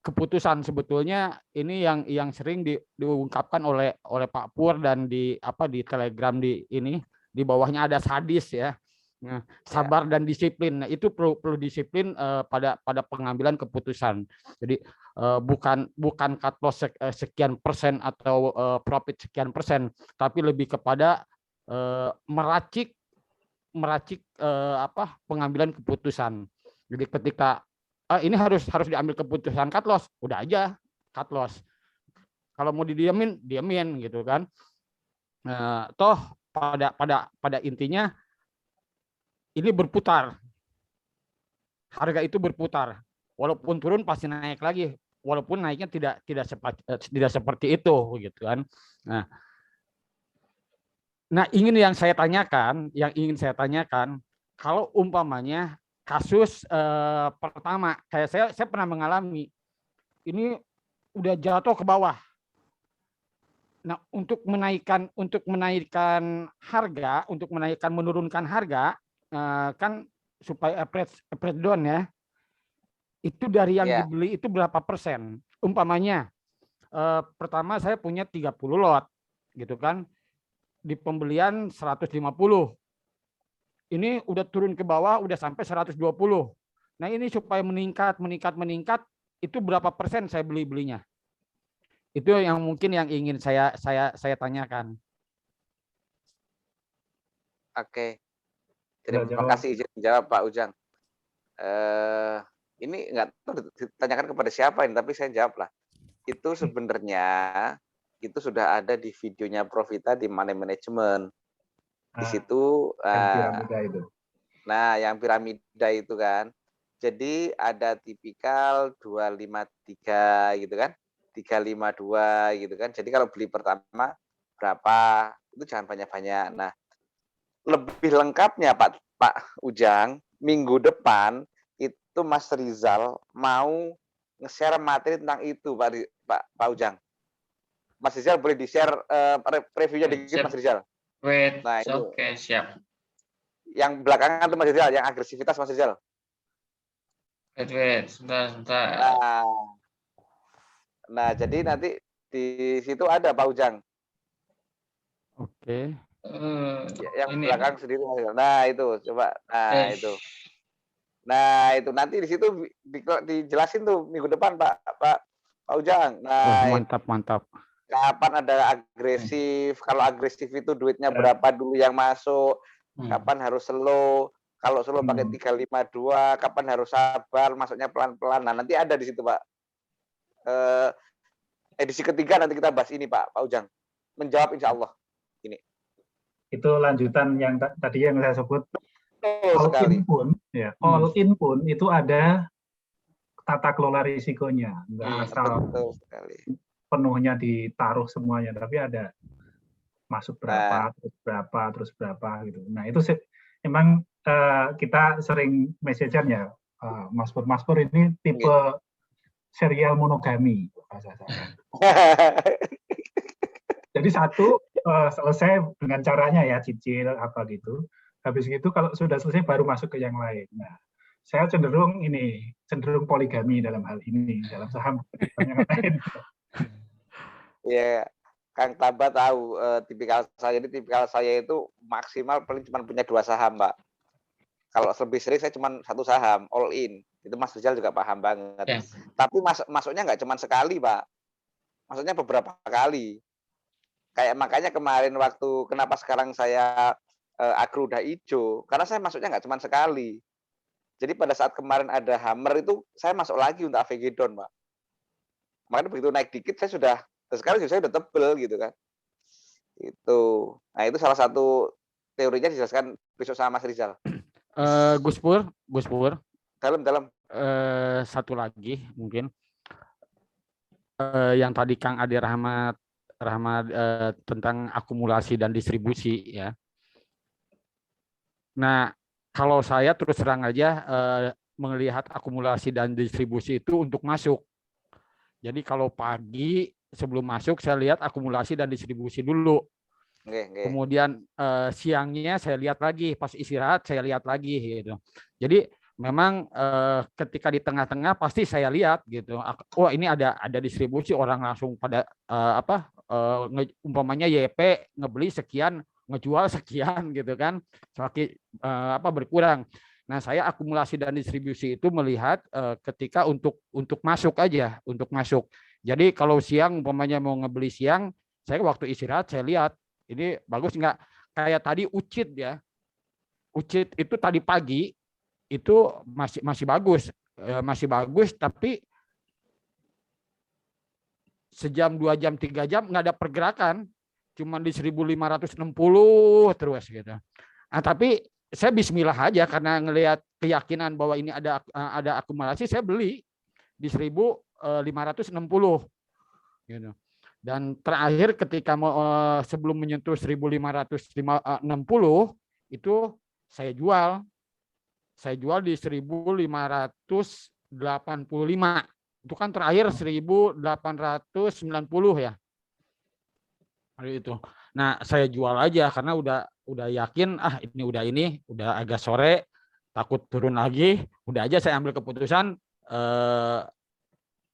keputusan sebetulnya ini yang sering diungkapkan oleh Pak Pur dan di Telegram di bawahnya ada sadis ya. Nah, sabar dan disiplin. Nah, itu perlu disiplin pada pengambilan keputusan. Jadi bukan cut loss sekian persen atau profit sekian persen, tapi lebih kepada meracik pengambilan keputusan. Jadi ketika ini harus diambil keputusan cut loss, udah aja cut loss. Kalau mau diamin gitu kan. Toh pada intinya ini berputar. Harga itu berputar. Walaupun turun pasti naik lagi. Walaupun naiknya tidak seperti itu gitu kan. Nah, yang ingin saya tanyakan, kalau umpamanya kasus pertama, kayak saya pernah mengalami, ini udah jatuh ke bawah. Nah, untuk menaikkan harga, menurunkan harga, kan supaya average down ya, itu dari yang dibeli itu berapa persen? Umpamanya, pertama saya punya 30 lot, gitu kan, di pembelian 150. Ini udah turun ke bawah, udah sampai 120. Nah, ini supaya meningkat, itu berapa persen saya belinya? Itu yang mungkin yang ingin saya tanyakan. Oke. Terima jawab. kasih izin jawab Pak Ujang. Ini nggak tahu ditanyakan kepada siapa ini, tapi saya jawab lah. Itu sebenarnya itu sudah ada di videonya Profita di Money Management. Di situ, Yang piramida itu. nah yang piramida itu kan. Jadi ada tipikal 253 gitu kan, 352 gitu kan. Jadi kalau beli pertama berapa, itu jangan banyak-banyak. Nah, lebih lengkapnya Pak Ujang, minggu depan itu Mas Rizal mau nge-share materi tentang itu Pak Ujang. Mas Rizal boleh di-share reviewnya dikit Mas Rizal. Wait, Nah, itu. oke, siap. Yang belakangan tuh Mas Rizal, yang agresivitas Mas Rizal. Wait, sebentar. Nah, jadi nanti di situ ada Pak Ujang. Oke. Yang Ini. belakang sendiri Mas Rizal. Nah, itu coba. Nah, itu. Nah, itu nanti di situ dijelasin tuh minggu depan Pak Ujang. Nah, Mantap. Kapan ada agresif? Kalau agresif itu duitnya berapa dulu yang masuk? Kapan harus slow? Kalau slow pakai 352, kapan harus sabar? Masuknya pelan-pelan. Nah, nanti ada di situ, Pak. Edisi ketiga nanti kita bahas ini, Pak Ujang. Menjawab insya Allah. Ini. Itu lanjutan yang tadi yang saya sebut. All in pun itu ada tata kelola risikonya. Nggak asal penuhnya ditaruh semuanya, tapi ada masuk berapa, terus berapa gitu. Nah itu emang kita sering message-an ya, Mas Pur ini tipe serial monogami bahasa saya. Jadi satu selesai dengan caranya ya cicil apa gitu. Habis itu kalau sudah selesai baru masuk ke yang lain. Nah, saya cenderung poligami dalam hal ini, dalam saham yang lain. Iya, Kang Taba tahu tipikal saya itu maksimal paling cuma punya 2 saham, Pak. Kalau lebih sering saya cuma 1 saham, all in. Itu Mas Rizal juga paham banget. Yes. Tapi masuknya nggak cuma sekali, Pak. Maksudnya beberapa kali. Kayak makanya kemarin waktu kenapa sekarang saya Agro udah hijau, karena saya masuknya nggak cuma sekali. Jadi pada saat kemarin ada hammer itu saya masuk lagi untuk AVG down, Pak. Makanya begitu naik dikit sekarang saya udah tebel gitu kan. Itu. Nah, itu salah satu teorinya dijelaskan besok sama Mas Rizal. Gus Pur. Dalam. Satu lagi mungkin. Yang tadi Kang Ade Rahmat tentang akumulasi dan distribusi ya. Nah, kalau saya terus terang aja melihat akumulasi dan distribusi itu untuk masuk. Jadi kalau pagi sebelum masuk saya lihat akumulasi dan distribusi dulu. Kemudian siangnya saya lihat lagi, pas istirahat saya lihat lagi gitu. Jadi memang ketika di tengah-tengah pasti saya lihat gitu. Oh, ini ada distribusi, orang langsung pada umpamanya YP ngebeli sekian, ngejual sekian gitu kan. Semakin berkurang. Nah, saya akumulasi dan distribusi itu melihat ketika untuk masuk aja, untuk masuk. Jadi kalau siang umpamanya mau ngebeli siang, saya waktu istirahat saya lihat ini bagus nggak, kayak tadi Ucit ya. Ucit itu tadi pagi itu masih bagus, tapi sejam, 2 jam, 3 jam nggak ada pergerakan, cuma di 1560 terus gitu. Nah, tapi saya bismillah aja karena ngelihat keyakinan bahwa ini ada akumulasi, saya beli di 1560 gitu. Dan terakhir ketika sebelum menyentuh 1560 itu saya jual di 1585. Itu kan terakhir 1890 ya. Itu. Nah, saya jual aja karena udah yakin ini udah agak sore, takut turun lagi, udah aja saya ambil keputusan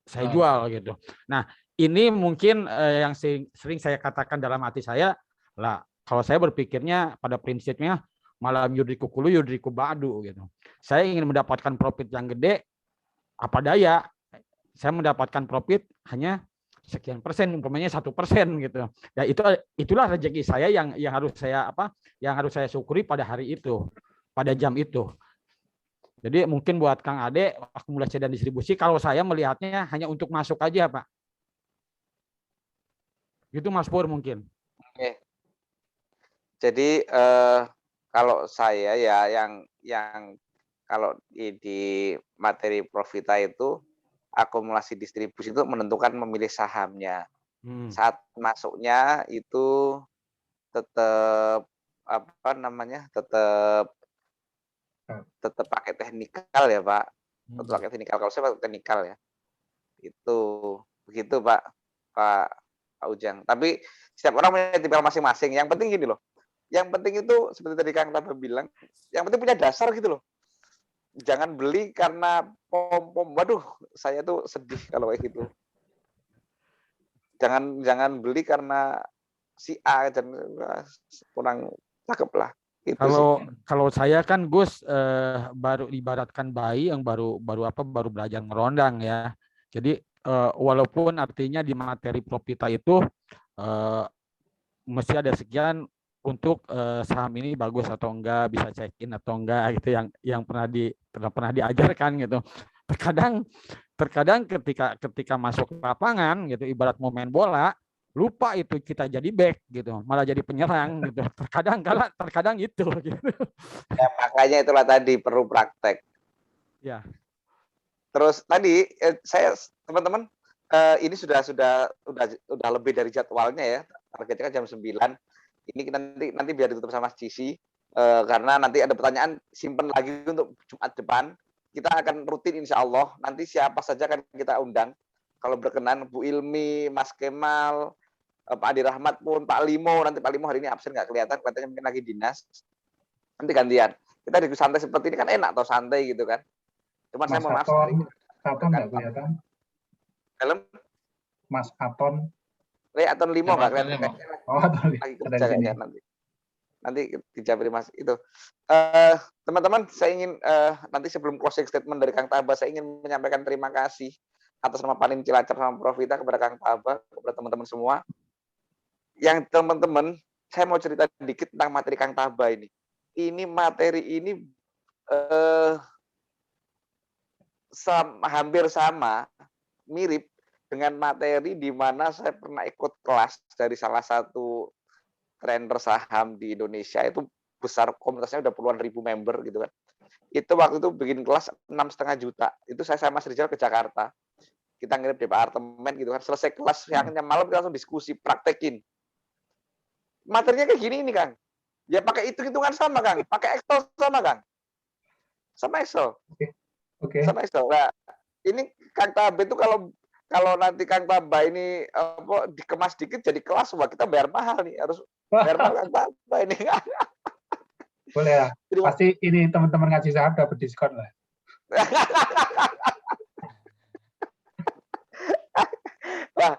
saya jual gitu. Nah, ini mungkin yang sering saya katakan dalam hati saya lah, kalau saya berpikirnya pada prinsipnya malam yudriku kulu yudriku ba'du gitu. Saya ingin mendapatkan profit yang gede, apa daya saya mendapatkan profit hanya sekian persen, umpamanya 1% gitu. Ya itulah rezeki saya yang harus saya syukuri pada hari itu. pada jam itu. Jadi mungkin buat Kang Ade, akumulasi dan distribusi, kalau saya melihatnya hanya untuk masuk aja, Pak. Gitu Mas Pur mungkin. Oke. Jadi kalau saya ya yang kalau di materi Profita itu akumulasi distribusi itu menentukan memilih sahamnya. Saat masuknya itu tetap apa namanya? Tetap pakai teknikal ya, Pak. Tetap pakai teknikal. Kalau saya pakai teknikal ya. Itu begitu, Pak Ujang. Tapi setiap orang punya tipikal masing-masing. Yang penting gini loh. Yang penting itu seperti tadi Kang Taba bilang, yang penting punya dasar gitu loh. Jangan beli karena pom-pom. Waduh, saya tuh sedih kalau kayak gitu. Jangan beli karena si A dan kurang cakep lah. Itu kalau saya kan Gus baru ibaratkan bayi yang baru belajar ngerondang ya. Jadi walaupun artinya di materi Profita itu mesti ada sekian untuk saham ini bagus atau enggak, bisa check in atau enggak gitu yang pernah diajarkan gitu. Terkadang ketika masuk ke lapangan gitu, ibarat mau main bola, lupa itu kita jadi back gitu, malah jadi penyerang gitu. Terkadang itu gitu. Ya, makanya itulah tadi perlu praktek. Ya. Terus tadi saya teman-teman ini sudah lebih dari jadwalnya ya. Targetnya kan jam 9. Ini nanti biar ditutup sama Mas Cici karena nanti ada pertanyaan simpen lagi untuk Jumat depan. Kita akan rutin insya Allah. Nanti siapa saja akan kita undang. Kalau berkenan Bu Ilmi, Mas Kemal, Pak Adi Rahmat pun, Pak Limo. Nanti Pak Limo hari ini absen nggak kelihatan. Kelihatannya mungkin lagi dinas. Nanti gantian. Kita diskusi santai seperti ini kan enak atau santai gitu kan. Cuman saya mau maaf sekali. Aton nggak kelihatan. Film? Mas Aton. Aton Limo nggak kelihatan. Oh, lagi kerja kayaknya nanti dijawab Mas itu. Teman-teman, saya ingin nanti sebelum closing statement dari Kang Taba, saya ingin menyampaikan terima kasih atas nama Panin Cilacap sama Profita kepada Kang Taba, kepada teman-teman semua. Yang teman-teman, saya mau cerita dikit tentang materi Kang Taba ini. Ini materi ini hampir sama, mirip dengan materi di mana saya pernah ikut kelas dari salah satu trainer saham di Indonesia, itu besar, komunitasnya udah puluhan ribu member gitu kan. Itu waktu itu bikin kelas 6,5 juta. Itu saya sama Mas Rizal ke Jakarta. Kita ngirim di apartemen gitu kan. Selesai kelas siangnya malam kita langsung diskusi, praktekin. Materinya kayak gini ini, Kang. Ya pakai hitung-hitungan sama, Kang. Pakai Excel sama, Kang. Sama Excel. Oke. Sama Excel. Nah, ini Kang Taba itu kalau nanti Kang Taba ini dikemas dikit jadi kelas, wah kita bayar mahal nih, harus bayar mahal Kang Taba ini. Boleh ya. Pasti ini teman-teman ngaji saham dapat diskon lah. Wah,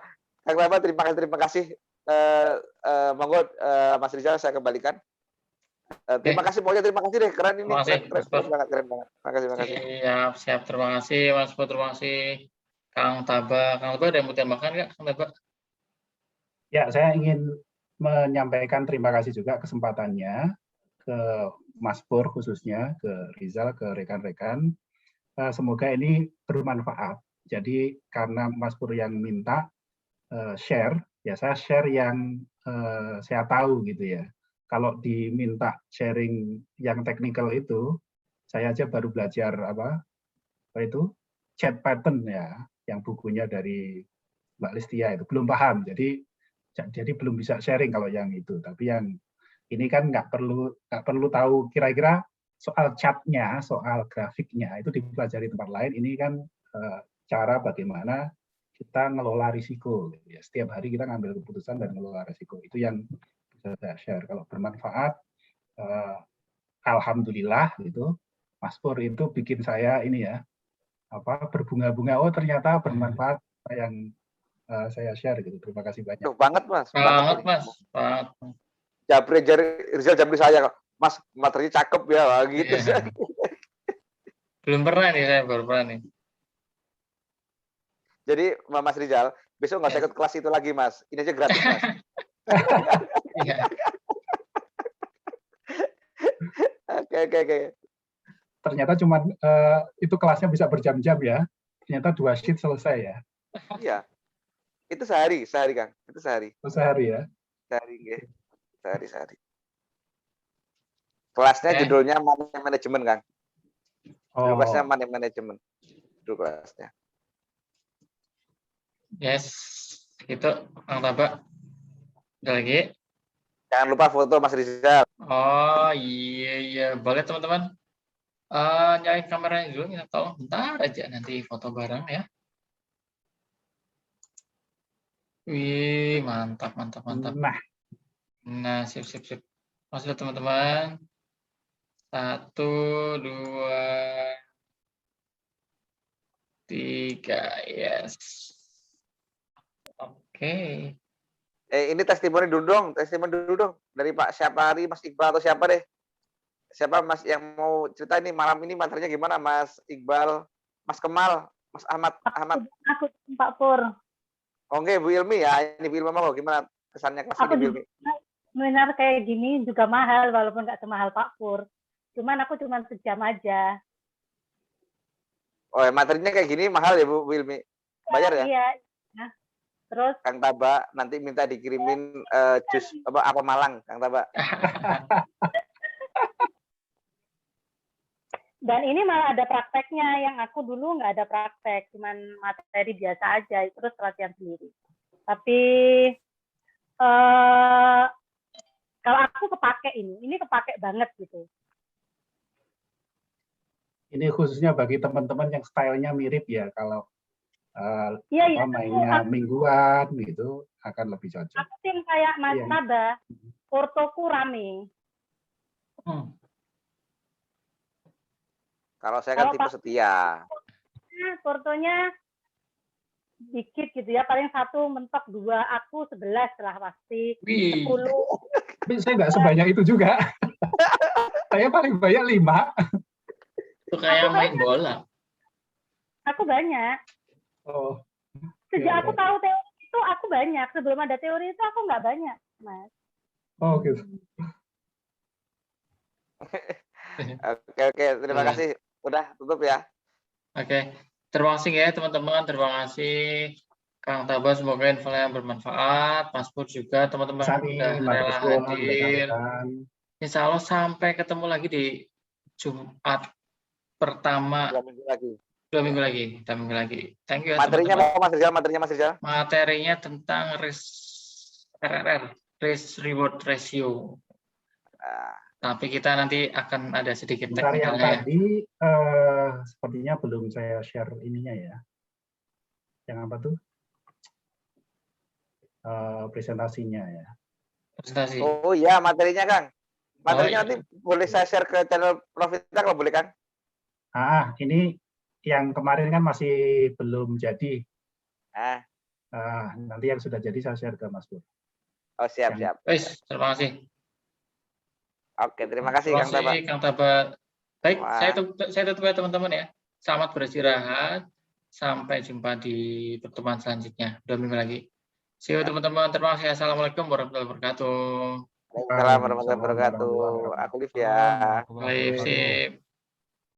Kang Taba terima kasih. Monggo Mas Rizal saya kembalikan. Terima kasih pokoknya, terima kasih deh, keren ini. Keren banget. Terima kasih. Siap. Terima kasih Mas Pur, terima kasih Kang Taba. Kang Taba ada yang mau tambahkan nggak, Kang Taba? Ya, saya ingin menyampaikan terima kasih juga kesempatannya ke Mas Pur khususnya, ke Rizal, ke rekan-rekan. Semoga ini bermanfaat. Jadi karena Mas Pur yang minta share, ya saya share yang saya tahu gitu ya. Kalau diminta sharing yang teknikal itu, saya aja baru belajar apa itu chat pattern ya, yang bukunya dari Mbak Listia itu belum paham. Jadi belum bisa sharing kalau yang itu. Tapi yang ini kan nggak perlu tahu kira-kira soal chatnya, soal grafiknya itu dipelajari tempat lain. Ini kan cara bagaimana kita ngelola risiko. Ya, setiap hari kita ngambil keputusan dan ngelola risiko. Itu yang bisa saya share. Kalau bermanfaat, alhamdulillah gitu. Mas Pur itu bikin saya ini ya, berbunga-bunga. Oh ternyata bermanfaat yang saya share gitu. Terima kasih banyak. Banget Mas. Banget. Rizal Jabri saya, Mas materinya cakep ya, gitu. Yeah. Belum pernah nih, saya baru pernah nih. Jadi Mas Rizal, besok nggak usah ikut kelas itu lagi Mas. Ini aja gratis Mas. Oke. Oke. Ternyata cuma itu kelasnya bisa berjam-jam ya. Ternyata 2 sheet selesai ya. Iya. Itu sehari Kang. Itu sehari. Sehari ya. Sehari nggih. Sehari. Kelasnya judulnya money management, Kang. Judul kelasnya money management. Judul kelasnya. Yes, itu Kang Taba. Ada lagi? Jangan lupa foto Mas Rizal. Oh iya, boleh teman-teman. Nyalain kameranya dulu, minta tolong bentar aja nanti foto bareng ya. Wih, mantap. Nah, sip. Masuk teman-teman. 1, 2, 3, yes. Oke. Ini testimoni dulu dong dari Pak siapa hari Mas Iqbal atau siapa deh. Siapa Mas yang mau cerita ini malam ini materinya gimana Mas Iqbal, Mas Kemal, Mas Ahmad. Aku Pak Pur. Oke, Bu Ilmi ya. Ini Bu Ilmi mau gimana kesannya kelas ini Bu Ilmi? Benar kayak gini juga mahal walaupun nggak semahal Pak Pur. Cuman aku cuma sejam aja. Oh, materinya kayak gini mahal ya Bu Ilmi. Bayar ya? Iya. Nah, terus Kang Taba nanti minta dikirimin jus apa Malang, Kang Taba. dan ini malah ada prakteknya, yang aku dulu nggak ada praktek, cuman materi biasa aja, terus latihan sendiri. Tapi kalau aku kepake ini kepake banget gitu. Ini khususnya bagi teman-teman yang stylenya mirip ya, kalau mainnya mingguan gitu akan lebih cocok. Aku tim kayak Mas Taba, portoku rame. Kalau saya kan tipe setia. Portonya dikit gitu ya, paling 1 mentok 2, aku 11 lah pasti. 10. Tapi saya nggak sebanyak itu juga. Saya paling banyak 5. Itu kayak main bola. Aku banyak. Oh. Sejak aku tahu teori itu aku banyak. Sebelum ada teori itu aku nggak banyak, Mas. Oh gitu. Oke. Terima kasih. Udah tutup ya. Oke. Terima kasih ya teman-teman. Terima kasih Kang Taba. Semoga infonya bermanfaat. Mas Pur juga teman-teman sudah rela hadir. Insya Allah sampai ketemu lagi di Jumat pertama. 2 minggu lagi. 2 minggu lagi. Thank you ya materinya teman-teman. Materinya Mas Rizal? Materinya tentang RRR, risk reward ratio. Tapi kita nanti akan ada sedikit yang teknikalnya. tadi sepertinya belum saya share ininya ya. Yang apa tuh? Presentasinya ya. Presentasi. Oh iya, materinya Kang. Materinya nanti boleh saya share ke channel Profita kalau boleh Kang? Ini yang kemarin kan masih belum jadi. Nanti yang sudah jadi saya share ke Mas Pur. Oh siap. Terima kasih. Oke, terima kasih Kang Taba. Kang Taba. Baik, saya tutup ya teman-teman ya. Selamat beristirahat. Sampai jumpa di pertemuan selanjutnya. 2 minggu lagi. See you teman-teman. Terima kasih. Assalamualaikum warahmatullahi wabarakatuh. Waalaikumsalam warahmatullahi wabarakatuh. Aku live ya. Baik, sip.